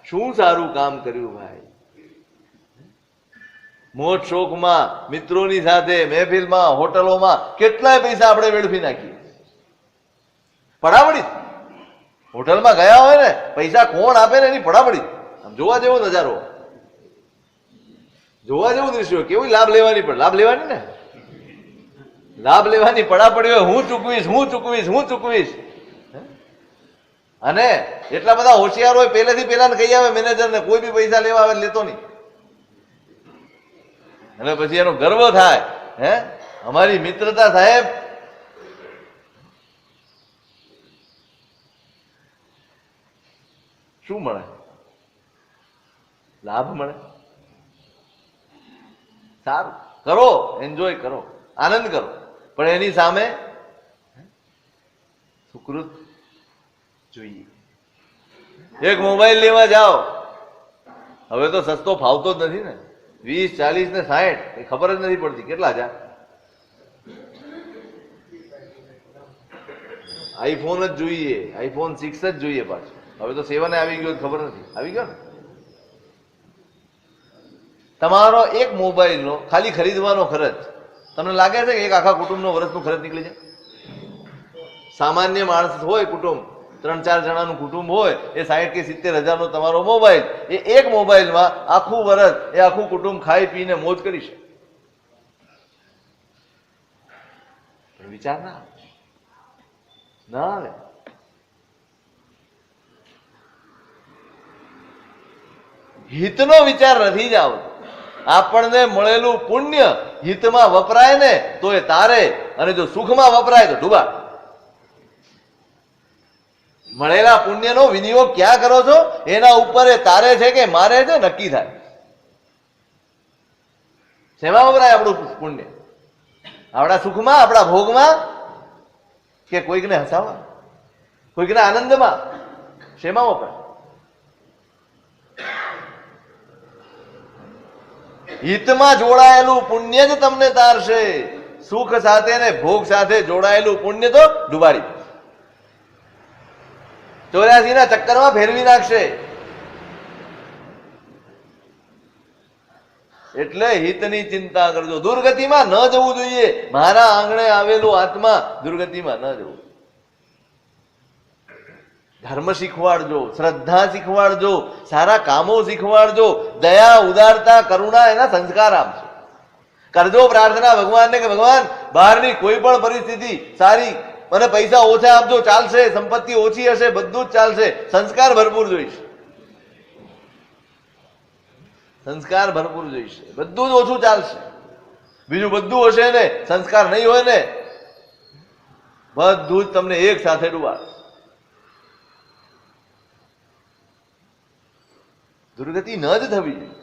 શું સારું કામ કર્યું ભાઈ. મોજ શોખમાં, મિત્રોની સાથે, મહેફિલમાં, હોટલોમાં કેટલાય પૈસા આપણે વેડફી નાખીએ. પડાપડી. હોટલમાં ગયા હોય ને, પૈસા કોણ આપે ને એની પડાપડી. આમ જોવા જેવો નજારો, જોવા જેવું દૃશ્ય. કેવું લાભ લેવાની, પણ લાભ લેવાની ને, લાભ લેવાની પડાપડી હોય. હું ચૂકવીશ, હું ચૂકવીશ, હું ચૂકવીશ. અને એટલા બધા હોશિયાર હોય, પહેલેથી પેલાને કહી આવે મેનેજરને, કોઈ બી પૈસા લેવા આવે લેતો નહીં. અને પછી એનો ગર્વ થાય, હે અમારી મિત્રતા સાહેબ. શું મળે? લાભ મળે. સારું કરો, એન્જોય કરો, આનંદ કરો, પણ એની સામે સુકૃત જોઈએ. એક મોબાઈલ લેવા જાઓ, હવે તો સસ્તો ફાવતો જ નથી ને. 20, 40 ને 60 એ ખબર જ નથી પડતી કેટલા છે. આઈફોન જ જોઈએ, આઈફોન 6 જ જોઈએ પાછું. હવે તો 7 આવી ગયો, ખબર નથી આવી ગયો ને. તમારો એક મોબાઈલનો ખાલી ખરીદવાનો ખર્ચ તમને લાગે છે કે એક આખા કુટુંબનો વર્ષનું ખર્ચ નીકળી જાય? સામાન્ય માણસ હોય, કુટુંબ 3-4 જણાનું કુટુંબ હોય, એ 60 કે 70 હજારનો તમારો મોબાઈલ, એ એક મોબાઈલમાં આખું વર્ષ એ આખું કુટુંબ ખાઈ પીને મોજ કરી શકે. વિચાર ના ના આવે. હિતનો વિચાર નથી જ આવતો. આપણને મળેલું પુણ્ય હિતમાં વપરાય ને તો એ તારે, અને જો સુખમાં વપરાય તો ડૂબા. મળેલા પુણ્યનો વિનિયોગ ક્યાં કરો છો એના ઉપર એ તારે છે કે મારે છે નક્કી થાય. શેમાં વપરાય આપણું પુણ્ય? આપણા સુખમાં, આપણા ભોગમાં, કે કોઈકને હસાવવા, કોઈકને આનંદમાં? શેમાં વપરાય? હિતમાં જોડાયેલું પુણ્ય જ તમને તારશે. સુખ સાથે ને ભોગ સાથે જોડાયેલું પુણ્ય તો ડુબાડી, 84 ના ચક્કરમાં ફેરવી નાખશે. એટલે હિતની ચિંતા કરજો. દુર્ગતિમાં ન જવું જોઈએ. મારા આંગણે આવેલું આત્મા દુર્ગતિમાં ન જવું. ધર્મ શીખવાડજો, શ્રદ્ધા શીખવાડજો, સારા કામો શીખવાડજો, દયા, ઉદારતા, કરુણા એના સંસ્કાર આપજો. કરજો પ્રાર્થના ભગવાનને કે ભગવાન બહારની કોઈ પણ પરિસ્થિતિ સારી, મને પૈસા ઓછા આપજો, ચાલશે, સંપત્તિ ઓછી હશે, બધું જ ચાલશે, સંસ્કાર ભરપૂર જોઈશે. સંસ્કાર ભરપૂર જોઈશે, બધું જ ઓછું ચાલશે. બીજું બધું હશે ને સંસ્કાર નહીં હોય ને બધું જ તમને એક સાથે ડૂબાડે. દુર્ગતિ ન જ થવી જોઈએ.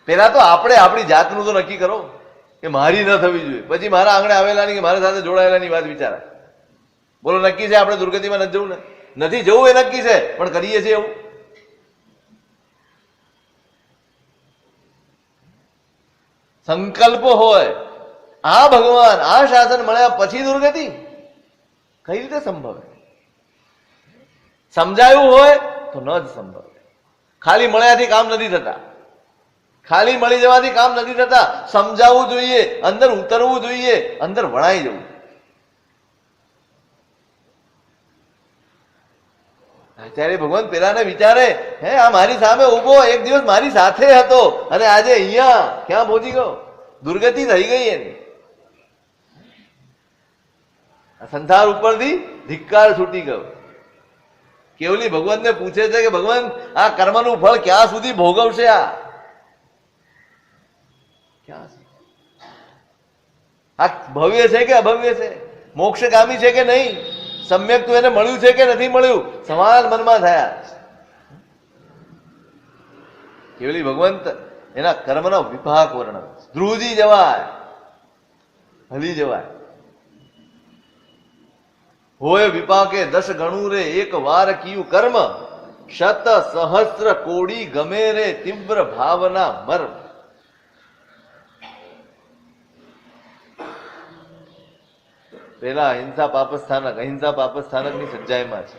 પેલા તો આપણે આપણી જાતનું તો નક્કી કરો કે મારી ન થવી જોઈએ, પછી મારા આંગણે આવેલાની કે મારા સાથે જોડાયેલાની વાત વિચારાય. બોલો, નક્કી છે આપણે દુર્ગતિમાં નથી જવું ને? નથી જવું એ નક્કી છે, પણ કરીએ છીએ એવું? સંકલ્પ હોય આ ભગવાન, આ શાસન મળ્યા પછી દુર્ગતિ કઈ રીતે સંભવે? સમજાયું હોય તો ન જ સંભવે. ખાલી મળ્યાથી કામ નથી થતા, ખાલી મળી જવાથી કામ નથી થતા. સમજાવવું જોઈએ, અંદર ઉતરવું જોઈએ, અંદર વણાઈ જવું. ત્યારે ભગવાન પેલાને વિચારે, હે આ મારી સામે ઉભો, એક દિવસ મારી સાથે હતો અને આજે અહીંયા ક્યાં પહોંચી ગયો? દુર્ગતિ થઈ ગઈ એની. સંસાર ઉપરથી ધિક્કાર છૂટી ગયો. કેવલી ભગવાનને પૂછે છે કે ભગવાન આ કર્મનું ફળ ક્યાં સુધી ભોગવશે? આ ભવ્ય છે કે અભવ્ય છે? મોક્ષગામી છે કે નહીં? સમ્યક તો એને મળ્યું છે કે નથી મળ્યું? સમાન મનમાં થયા. કેવલી ભગવંત એના કર્મનો વિભાગ વર્ણવે. ધ્રુજી જવાય, હલી જવાય. હોય વિપાકે 10 ગણું રે, એક વાર કિયું કર્મ, શત સહસ્ત્ર કોડી ગમે રે, તીવ્ર ભાવના મર્મ. પેલા અહિંસા પાપસ્થાનક, અહિંસા પાપસ્થાનકની સજ્જાઈમાં છે.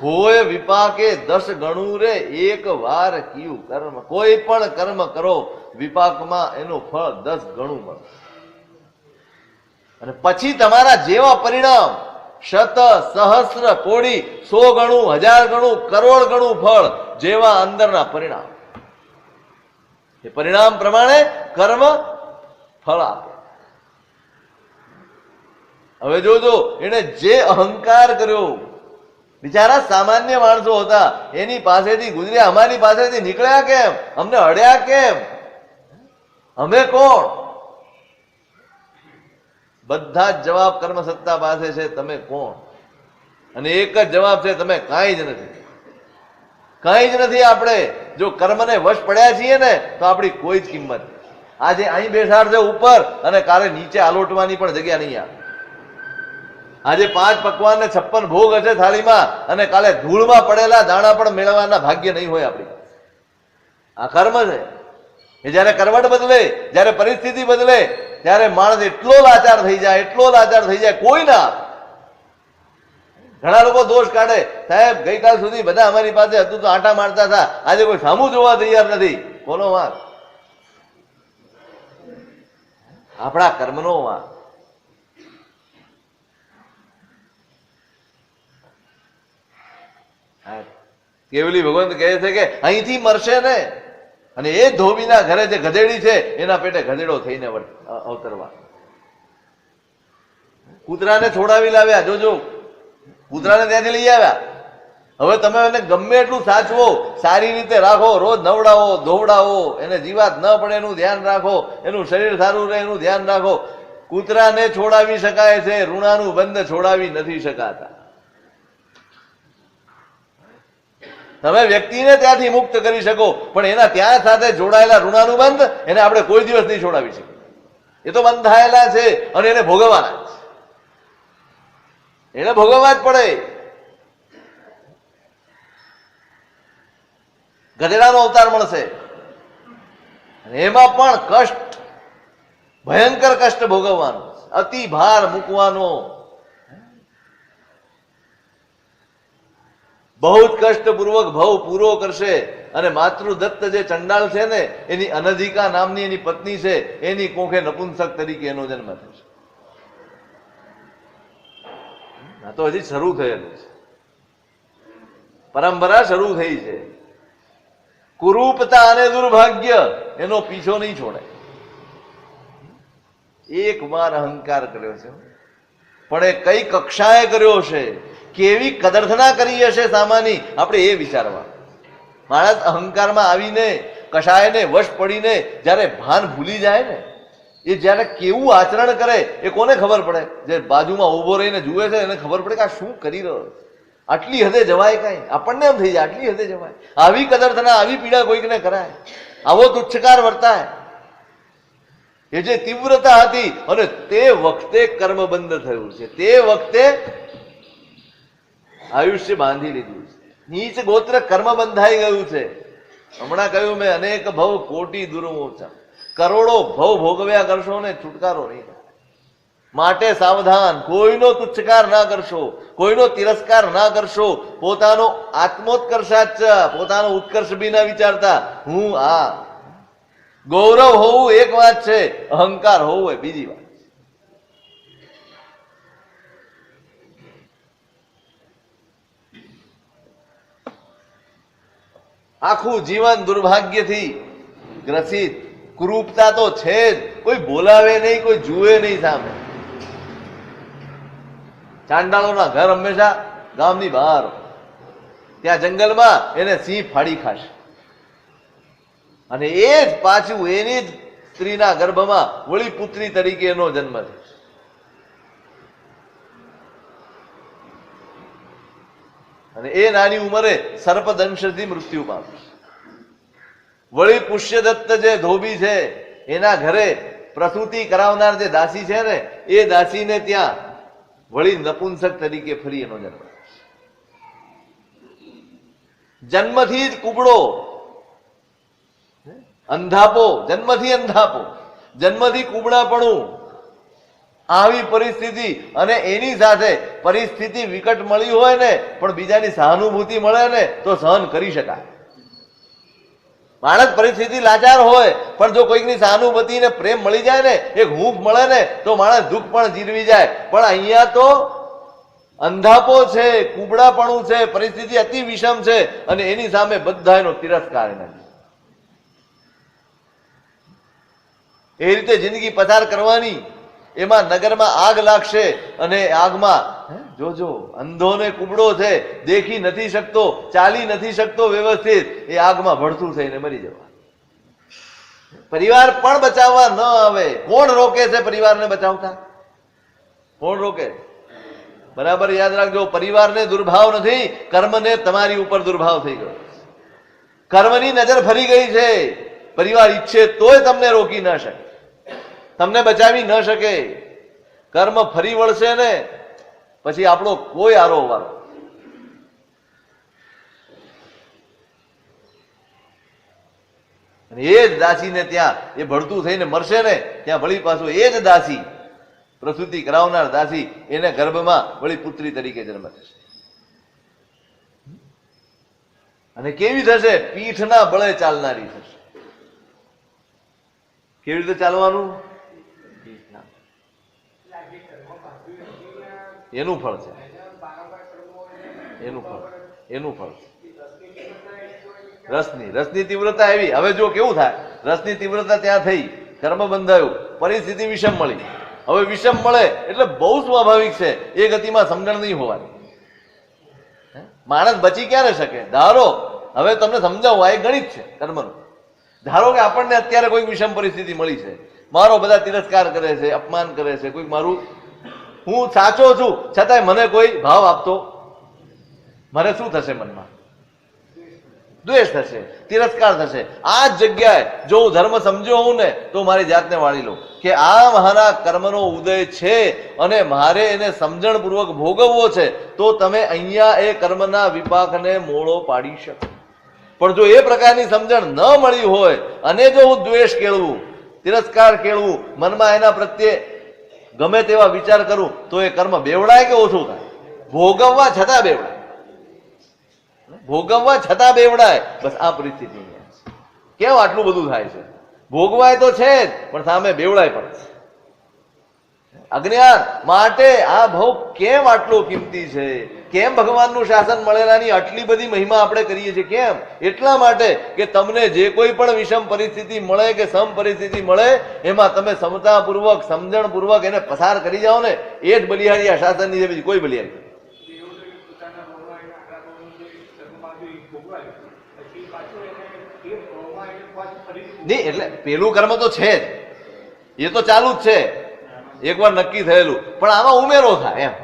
હોય વિપાકે 10 ગણું રે, એક વાર કિયું કર્મ. કોઈ પણ કર્મ કરો વિપાકમાં એનું ફળ 10 ગણું મળે. અને પછી તમારા જેવા પરિણામ શત સહસ્ત્ર કોડી, 100 ગણું, 1000 ગણું, કરોડ ગણું ફળ જેવા અંદરના પરિણામ. એ પરિણામ પ્રમાણે કર્મ ફળ આપે. હવે જોજો, એને જે અહંકાર કર્યો, બિચારા સામાન્ય માણસો હતા, એની પાસેથી ગુજર્યા, અમારી પાસેથી નીકળ્યા કેમ? અમને અડ્યા કેમ? અમે કોણ? બધા જ જવાબ કર્મ સત્તા પાસે છે. તમે કોણ? અને એક જ જવાબ છે, તમે કાંઈ જ નથી. કાંઈ જ નથી. આપણે જો કર્મને વશ પડ્યા છીએ ને તો આપણી કોઈ જ કિંમત નહીં. આજે અહીં બેસાડ છે ઉપર અને કાલે નીચે આલોટવાની પણ જગ્યા નહીં આવે. આજે 5 પકવાન ને 56 ભોગ હશે થાળીમાં અને કાલે ધૂળમાં પડેલા દાણા પણ મેળવવાના ભાગ્ય નહીં હોય આપણી. આ કર્મ છે. એ જયારે કરવટ બદલે, જયારે પરિસ્થિતિ બદલે, ત્યારે માણસ એટલો લાચાર થઈ જાય, એટલો લાચાર થઈ જાય, કોઈ ના. ઘણા લોકો દોષ કાઢે, સાહેબ ગઈકાલ સુધી બધા અમારી પાસે હતું તો આંટા મારતા હતા, આજે કોઈ સામું જોવા તૈયાર નથી. કોનો વાંક? આપણા કર્મનો વાંક. કેવલી ભગવંત કહે છે કે અહીંથી મરશે ને, અને એ ધોબીના ઘરે જે ગધેડી છે એના પેટે ગધેડો થઈને અવતરવા. કૂતરાને છોડાવી લાવ્યા, જોજો કૂતરાને ત્યાંથી લઈ આવ્યા. હવે તમે એને ગમે એટલું સાચવો, સારી રીતે રાખો, રોજ નવડાવો ધોવડાવો, એને જીવાત ન પડે એનું ધ્યાન રાખો, એનું શરીર સારું રહે એનું ધ્યાન રાખો. કૂતરાને છોડાવી શકાય છે, ઋણાનું બંધ છોડાવી નથી શકાતા. તમે વ્યક્તિને ત્યાંથી મુક્ત કરી શકો, પણ એના ત્યાં સાથે જોડાયેલા ઋણાનું બંધ એને આપણે કોઈ દિવસ નહીં છોડાવી શકીએ. એ તો બંધાયેલા છે અને એને ભોગવવાના છે, એને ભોગવવા જ પડે. ગધેડાનો અવતાર મળશે એમાં પણ કષ્ટ, ભયંકર કષ્ટ ભોગવવાનો, અતિ ભાર મૂકવાનો, બહુ જ કષ્ટપૂર્વક ભવ પૂરો કરશે. અને માતૃદત્ત જે ચંડાળ છે ને, એની અનધિકા નામની એની પત્ની છે, એની કોખે નપુંસક તરીકે એનો જન્મ થશે. આ તો હજી શરૂ થયેલું છે, પરંપરા શરૂ થઈ છે. કુરૂપતા અને દુર્ભાગ્ય એનો પીછો નહીં છોડે. એક વાર અહંકાર કર્યો છે, પણ એ કઈ કક્ષાએ કર્યો છે, કેવી કદર્થના કરી હશે સામાની, આપણે એ વિચારવા. માણસ અહંકારમાં આવીને કશાયને વશ પડીને જયારે ભાન ભૂલી જાય ને, એ જયારે કેવું આચરણ કરે એ કોને ખબર પડે? જે બાજુમાં ઉભો રહીને જુએ છે એને ખબર પડે કે આ શું કરી રહ્યો છે. આટલી હદે જવાય કઈ? આપણને એમ થઈ જાય આટલી હદે જવાય? આવી કદર્થના, આવી પીડા કોઈકને કરાય, આવો તુચ્છકાર વર્તાય. એ જે તીવ્રતા હતી અને તે વખતે કર્મ બંધ થયું છે, તે વખતે આયુષ્ય બાંધી લીધું છે, નીચ ગોત્ર કર્મ બંધાઈ ગયું છે. હમણાં કહ્યું મેં, અનેક ભવ કોટી દુર્મોચા, કરોડો ભવ ભોગવ્યા કરશો ને છુટકારો નહીં થાય. માટે સાવધાન, કોઈનો તુચ્છકાર ના કરશો, કોઈનો તિરસ્કાર ના કરશો. પોતાનો આત્મોત્કર્ષાચ, પોતાનો ઉત્કર્ષ બી ના વિચારતા. હું આ ગૌરવ હોવું એક વાત છે, અહંકાર હોવું એ બીજી વાત. આખું જીવન દુર્ભાગ્યથી ગ્રસિત, કુરૂપતા તો છે જ. કોઈ બોલાવે નહીં, કોઈ જુએ નહીં સામે. ચાંડાળોના ઘર હંમેશા ગામની બહાર, ત્યાં જંગલમાં એને સિંહ ફાડી ખાશે. અને એ જ પાછું એની જ સ્ત્રીના ગર્ભમાં વળી પુત્રી તરીકે એનો જન્મ થશે. અને એ નાની ઉંમરે સર્પદંશથી મૃત્યુ પામશે. વળી પુષ્યદત્ત જે ધોબી છે એના ઘરે પ્રસૂતિ કરાવનાર જે દાસી છે ને, એ દાસીને ત્યાં વળી નપુંસક તરીકે ફરી એનો જન્મ. જન્મથી જ કુબડો, અંધાપો, જન્મથી અંધાપો, જન્મથી કુબડાપણું, આવી પરિસ્થિતિ. અને એની સાથે પરિસ્થિતિ વિકટ મળી હોય ને, પણ બીજાની સહાનુભૂતિ મળે ને તો સહન કરી શકાય. માણસ પરિસ્થિતિ લાચાર હોય, પણ જો કોઈકની સહાનુભૂતિ ને પ્રેમ મળી જાય ને, એક હૂંફ મળે ને, તો માણસ દુઃખ પણ જીરવી જાય. પણ અહીંયા તો અંધાપો છે, કુબડાપણું છે, પરિસ્થિતિ અતિ વિષમ છે, અને એની સામે બધાનો તિરસ્કાર નથી. એ રીતે જિંદગી પસાર કરવાની. એમાં નગરમાં આગ લાગશે અને આગમાં જોજો, અંધો ને કુબડો છે, દેખી નથી શકતો, ચાલી નથી શકતો વ્યવસ્થિત, એ આગમાં ભડથું થઈને મરી જવા. પરિવાર પણ બચાવવા ન આવે. કોણ રોકે છે પરિવારને બચાવતા? કોણ રોકે? બરાબર યાદ રાખજો, પરિવારને દુર્ભાવ નથી, કર્મને તમારી ઉપર દુર્ભાવ થઈ ગયો. કર્મની નજર ફરી ગઈ છે. પરિવાર ઈચ્છે તોય તમને રોકી ન શકે, તમને બચાવી ન શકે. કર્મ ફરી વળશે ને પછી આપણો કોઈ આરો વારો. એ જ દાસીને ત્યાં એ ભળતું થઈને મરશે ને, ત્યાં વળી પાછું એ જ દાસી, પ્રસૂતિ કરાવનાર દાસી, એને ગર્ભમાં વળી પુત્રી તરીકે જન્મ થશે. અને કેવી થશે? પીઠના બળે ચાલનારી થશે. કેવી રીતે ચાલવાનું? એનું ફળ છે, એનું ફળ, એનું ફળ છે. રસની તીવ્રતા એવી. હવે જો કેવું થાય, રસની તીવ્રતા ત્યાં થઈ, કર્મ બંધાયું, પરિસ્થિતિ વિષમ મળી, હવે વિષમ મળે એટલે બહુ સ્વાભાવિક છે એ ગતિમાં સમજણ નહીં હોવાની. માણસ બચી ક્યારે શકે? ધારો હવે તમને સમજાવું, આ એક ગણિત છે કર્મનું. ધારો કે આપણને અત્યારે કોઈ વિષમ પરિસ્થિતિ મળી છે, મારો બધા તિરસ્કાર કરે છે, અપમાન કરે છે, કોઈ મારું, હું સાચો છું છતાંય મને કોઈ ભાવ આપતો, મને શું થશે? મનમાં દ્વેષ થશે, તિરસ્કાર થશે. આ જ જગ્યાએ જો હું ધર્મ સમજ્યો હોઉં ને તો મારી જાતને વાળી લઉં કે આ મારા કર્મનો ઉદય છે અને મારે એને સમજણપૂર્વક ભોગવવો છે, તો તમે અહીંયા એ કર્મના વિપાકને મોળો પાડી શકો. પણ જો એ પ્રકારની સમજણ ન મળી હોય અને જો હું દ્વેષ કેળવું, તિરસ્કાર કેળવું, મનમાં એના પ્રત્યે ગમે તેવા વિચાર કરું, તો એ કર્મ બેવડાય કે ઓછું થાય? ભોગવવા છતાં બેવડાય, ભોગવવા છતાં બેવડાય. બસ આ પરિસ્થિતિ કેમ આટલું બધું થાય છે? ભોગવાય તો છે જ, પણ સામે બેવડાય પણ છે. અજ્ઞાન માટે આ ભાવ કેમ આટલો કિંમતી છે? કેમ ભગવાનનું શાસન મળેલાની આટલી બધી મહિમા આપણે કરીએ છીએ? કેમ? એટલા માટે કે તમને જે કોઈ પણ વિષમ પરિસ્થિતિ મળે કે સમ પરિસ્થિતિ મળે, એમાં તમે સમતાપૂર્વક, સમજણપૂર્વક એને પસાર કરી જાઓ ને, એ જ બલિહારી આ શાસનની છે, બીજી કોઈ બલિહારી નહીં. એટલે પેલું કર્મ તો છે જ, એ તો ચાલુ જ છે, એકવાર નક્કી થયેલું. પણ આમાં ઉમેરો થાય એમ.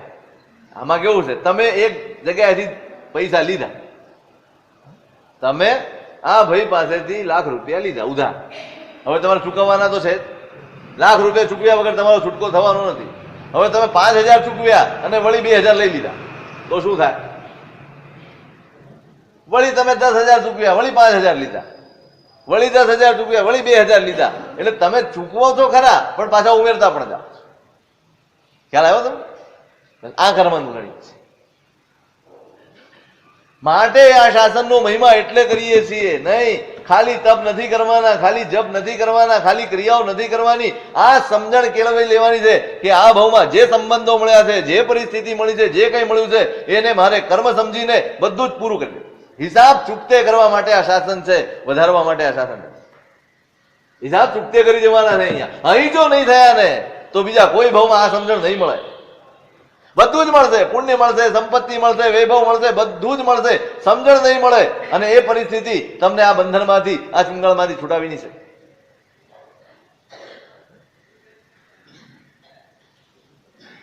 આમાં કેવું છે, તમે એક જગ્યાએથી પૈસા લીધા, તમે આ ભાઈ પાસેથી લાખ રૂપિયા લીધા ઉધાર, હવે તમારે ચૂકવવાના તો છે જ. લાખ રૂપિયા ચૂકવ્યા વગર તમારો છૂટકો થવાનો નથી. હવે તમે 5,000 ચૂકવ્યા અને વળી 2,000 લઈ લીધા, તો શું થાય? વળી તમે 10,000 ચૂકવ્યા, વળી 5,000 લીધા, વળી 10,000 ચૂકવ્યા, વળી 2,000 લીધા. એટલે તમે ચૂકવો છો ખરા, પણ પાછા ઉમેરતા પણ જાઓ. ખ્યાલ આવ્યો તમને? આ કર્મનું ગણિત છે. માટે આ શાસનનો મહિમા એટલે કરીએ છીએ. નહીં ખાલી તપ નથી કરવાના, ખાલી જપ નથી કરવાના, ખાલી ક્રિયાઓ નથી કરવાની. આ સમજણ કેળવી લેવાની છે કે આ ભાવમાં જે સંબંધો મળ્યા છે, જે પરિસ્થિતિ મળી છે, જે કંઈ મળ્યું છે, એને મારે કર્મ સમજીને બધું જ પૂરું કરી દે. હિસાબ ચૂકતે કરવા માટે આ શાસન છે, વધારવા માટે આ શાસન છે. હિસાબ ચૂકતે કરી દેવાના છે. અહીંયા અહીં જો નહીં થયા ને તો બીજા કોઈ ભાવમાં આ સમજણ નહીં મળે. બધું જ મળશે, પુણ્ય મળશે, સંપત્તિ મળશે, વૈભવ મળશે, બધું જ મળશે, સમજણ નહીં મળે. અને એ પરિસ્થિતિ તમને આ બંધનમાંથી, આ ચુંગાળમાંથી છૂટાવી નહીં શકે.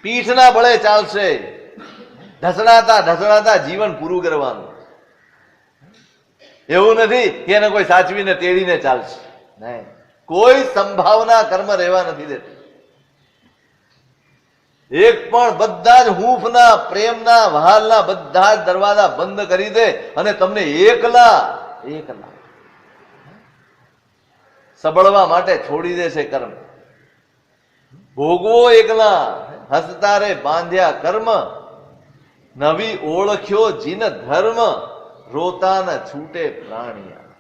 પીઠના બળે ચાલશે, ઢસડાતા ઢસડાતા જીવન પૂરું કરવાનું. એવું નથી કે એને કોઈ સાચવીને તેડીને ચાલશે. નહીં, કોઈ સંભાવના કર્મ રહેવા નથી દેતી. એક પણ બધા જ હૂંફના, પ્રેમના, વહાલના બધા જ દરવાજા બંધ કરી દે અને તમને એકલા સબળવા માટે છોડી દેશે કર્મ. ભોગવો એકલા, હસતા રે બાંધ્યા કર્મ, નવી ઓળખ્યો જીન ધર્મ, રોતા ન છૂટે પ્રાણિયા.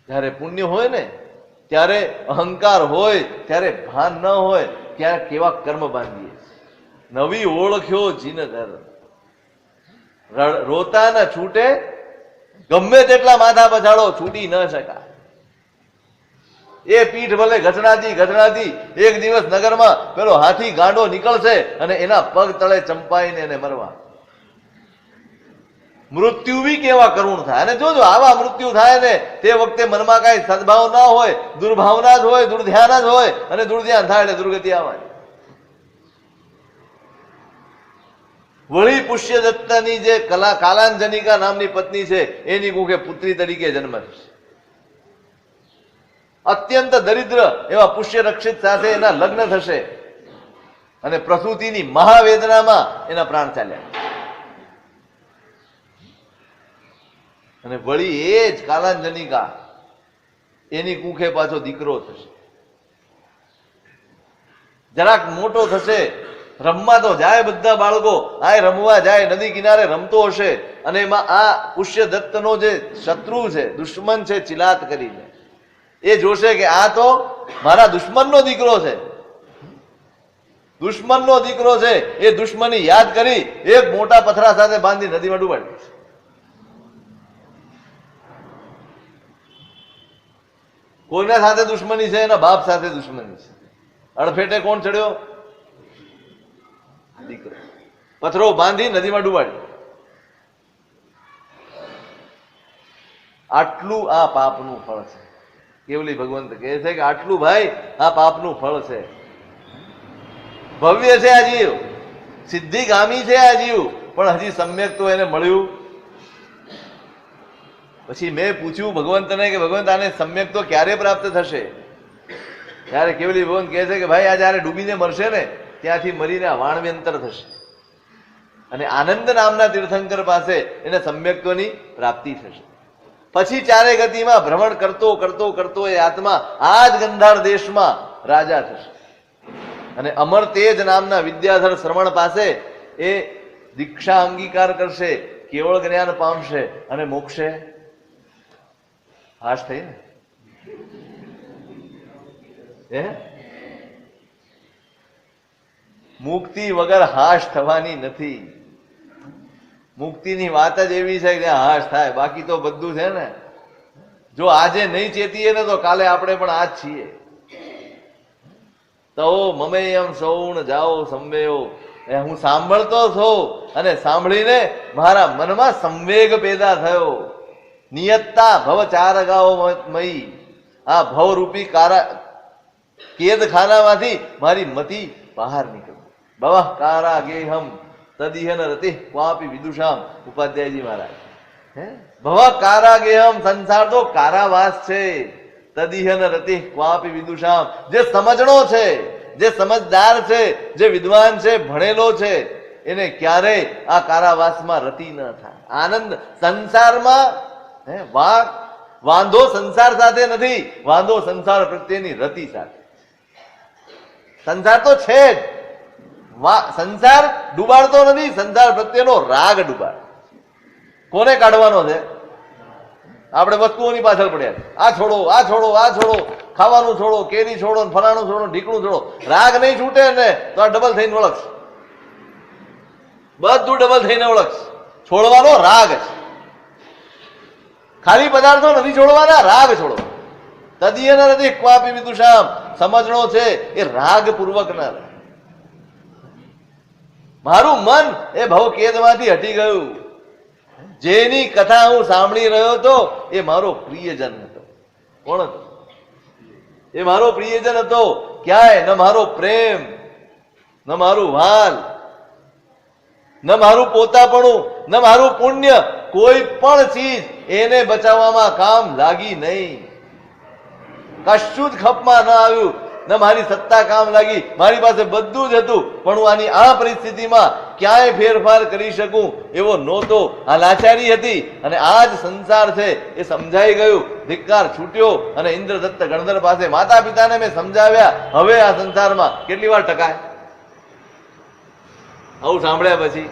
જયારે પુણ્ય હોય ને ત્યારે અહંકાર હોય, ત્યારે ભાન ન હોય, ત્યારે કેવા કર્મ બાંધીએ. નવી ઓળખ્યો જીન ધર્મ, રોતા ન છૂટે. ગમે તેટલા માથા પછાડો, છૂટી ન શકાય. એ પીઠ ભલે ઘટનાથી એક દિવસ નગરમાં પેલો હાથી ગાંડો નીકળશે અને એના પગ તળે ચંપાઈને એને મરવા. મૃત્યુ બી કેવા કરુણ થાય. અને જોજો આવા મૃત્યુ થાય ને તે વખતે મનમાં કઈ સદભાવ ના હોય, દુર્ભાવના જ હોય, દુર્ધ્યાન જ હોય. અને દુર્ધ્યાન થાય એટલે દુર્ગતિ આવવાની. વળી પુષ્યદત્તની જે કાલાંજનિકા નામની પત્ની છે, એની કુખે પુત્રી તરીકે જન્મ થશે. અત્યંત દરિદ્ર એવા પુષ્ય રક્ષિત સાથે એના લગ્ન થશે અને પ્રસૂતિની મહાવેદનામાં એના પ્રાણ ચાલ્યા. અને વળી એ જ કાલાંજનિકા એની કુખે પાછો દીકરો થશે. જરાક મોટો થશે, રમવા તો જાય બધા બાળકો, આ રમવા જાય, નદી કિનારે રમતો હશે. અને એમાં આ પુષ્યદત્તનો જે શત્રુ છે, દુશ્મન છે, ચિલાત કરીને એ જોશે કે આ તો મારા દુશ્મનનો દીકરો છે. દુશ્મનનો દીકરો છે, એ દુશ્મની યાદ કરી એક મોટા પથરા સાથે બાંધી નદીમાં ડૂબાડી દે. કોઈના સાથે દુશ્મની છે? એના બાપ સાથે દુશ્મની છે. અડફેટે કોણ ચડ્યો? દીકરો. પથરો બાંધી નદીમાં ડૂબાડી. આટલું આ પાપનું ફળ છે. કેવલી ભગવંત કહે છે કે આટલું ભાઈ આ પાપનું ફળ છે. ભવ્ય છે આ જીવ, સિદ્ધિગામી છે આ જીવ, પણ હજી સમ્યક તો એને મળ્યું. પછી મેં પૂછ્યું ભગવંતને કે ભગવંત આને સમ્યક તો ક્યારે પ્રાપ્ત થશે? ત્યારે કેવલી ભગવંત કહે છે કે ભાઈ આ જયારે ડૂબીને મરશે ને ત્યાંથી મરીને વાણવ્યંતર થશે અને આનંદ નામના તીર્થંકર પાસે એને સમ્યક્તોની પ્રાપ્તિ થશે. પછી ચારે ગતિમાં ભ્રમણ કરતો કરતો કરતો એ આત્મા આ જ ગંધાર દેશમાં રાજા થશે અને અમર તેજ નામના વિદ્યાધર શ્રવણ પાસે એ દીક્ષા અંગીકાર કરશે, કેવળ જ્ઞાન પામશે અને મોક્ષે હાશ થઈ ને મુક્તિ વગર હાશ થવાની નથી. મુક્તિની વાત જ એવી છે કે હાશ થાય, બાકી તો બધું છે ને. જો આજે નહીં ચેતીએ ને તો કાલે આપણે પણ આ જ છીએ. તો મમેયમ સૌણ જાઓ સંવેયો, હું સાંભળતો છું અને સાંભળીને મારા મનમાં સંવેગ પેદા થયો. નિયતતા ભવ ચાર ગાઓ મયી, આ ભવરૂપી કેદખાનામાંથી મારી મતિ બહાર નીકળી. ભવ કારા ગેહમ તદિહન રતિ ક્વાપી વિદુષામ. ઉપાધ્યાયજી મહારાજ ભવ કારા ગેહમ, સંસાર તો કારાવાસ છે. તદિહન રતિ ક્વાપી વિદુષામ, જે સમજણો છે, જે સમજદાર છે, જે વિદ્વાન છે, ભણેલો છે, એને ક્યારેય આ કારાવાસમાં રતિ ન થાય. આનંદ સંસારમાં વાંધો સંસાર સાથે નથી, વાંધો સંસાર પ્રત્યેની રતિ સાથે. સંસાર તો છે જ, સંસાર ડૂબાડતો નથી, સંસાર પ્રત્યેનો રાગ ડૂબાડ. કોને કાઢવાનો છે? આપણે વસ્તુઓની પાછળ પડ્યા છે. આ છોડો, આ છોડો, આ છોડો, ખાવાનું છોડો, કેરી છોડો, ફલાણું છોડો, ઢીકણું છોડો. રાગ નહીં છૂટે ને તો આ ડબલ થઈને ઓળખશે, બધું ડબલ થઈને ઓળખશે. છોડવાનો રાગ છે, ખાલી પદાર્થો નથી છોડવાના, રાગ છોડવા. તદિયન નથી ક્વાપી વિદુષામ, સમજણો છે એ રાગ પૂર્વક ના રહે. મારું મન એ ભવકેદમાંથી હટી ગયું. જેની કથા હું સાંભળી રહ્યો હતો એ મારો પ્રિયજન હતો. કોણ હતો? એ મારો પ્રિયજન હતો. ક્યાંય ન મારો પ્રેમ, ન મારું વાલ, ન મારું પોતાપણું, ન મારું પુણ્ય, કોઈ પણ ચીજ એને બચાવવામાં કામ લાગી નહીં. કશું જ ખપમાં ન આવ્યું, ન મારી સત્તા કામ લાગી. મારી પાસે બધું જ હતું, પણ હું આની આ પરિસ્થિતિમાં ક્યાંય ફેરફાર કરી શકું એવો નહોતો. આ લાચારી હતી અને આ જ સંસાર છે એ સમજાઈ ગયું. ધિક્કાર છૂટ્યો અને ઇન્દ્રદત્ત ગણધર પાસે માતા પિતાને મેં સમજાવ્યા. હવે આ સંસારમાં કેટલી વાર ટકાય? આવું સાંભળ્યા પછી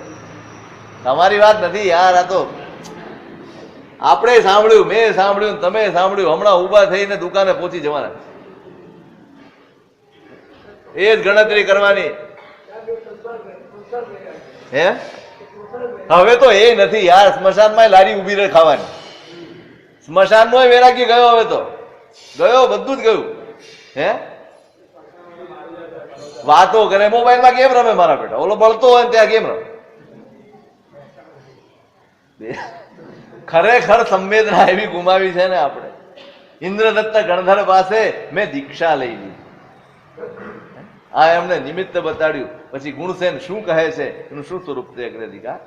તમારી વાત નથી યાર, આ તો આપણે સાંભળ્યું, મેં સાંભળ્યું, તમે સાંભળ્યું. હમણાં ઉભા થઈને દુકાને પહોંચી જવાના, એ જ ગણતરી કરવાની. હવે તો એ નથી યાર, સ્મશાનમાં લારી ઉભી રહે ખાવાની. સ્મશાન નો વૈરાગી ગયો, હવે તો ગયો, બધું જ ગયું. વાતો કરે, મોબાઈલમાં ગેમ રમે. મારા બેટા ઓલો બળતો હોય ને ત્યાં ગેમ રમે. ખરેખર સંવેદના એવી ગુમાવી છે ને આપણે. ઇન્દ્રદત્ત ગણધર પાસે મેં દીક્ષા લઈ લીધી. આ એમને નિમિત્ત બતાડ્યું. પછી ગુણસેન શું કહે છે, એનું શું સ્વરૂપ છે અગ્રધિકા?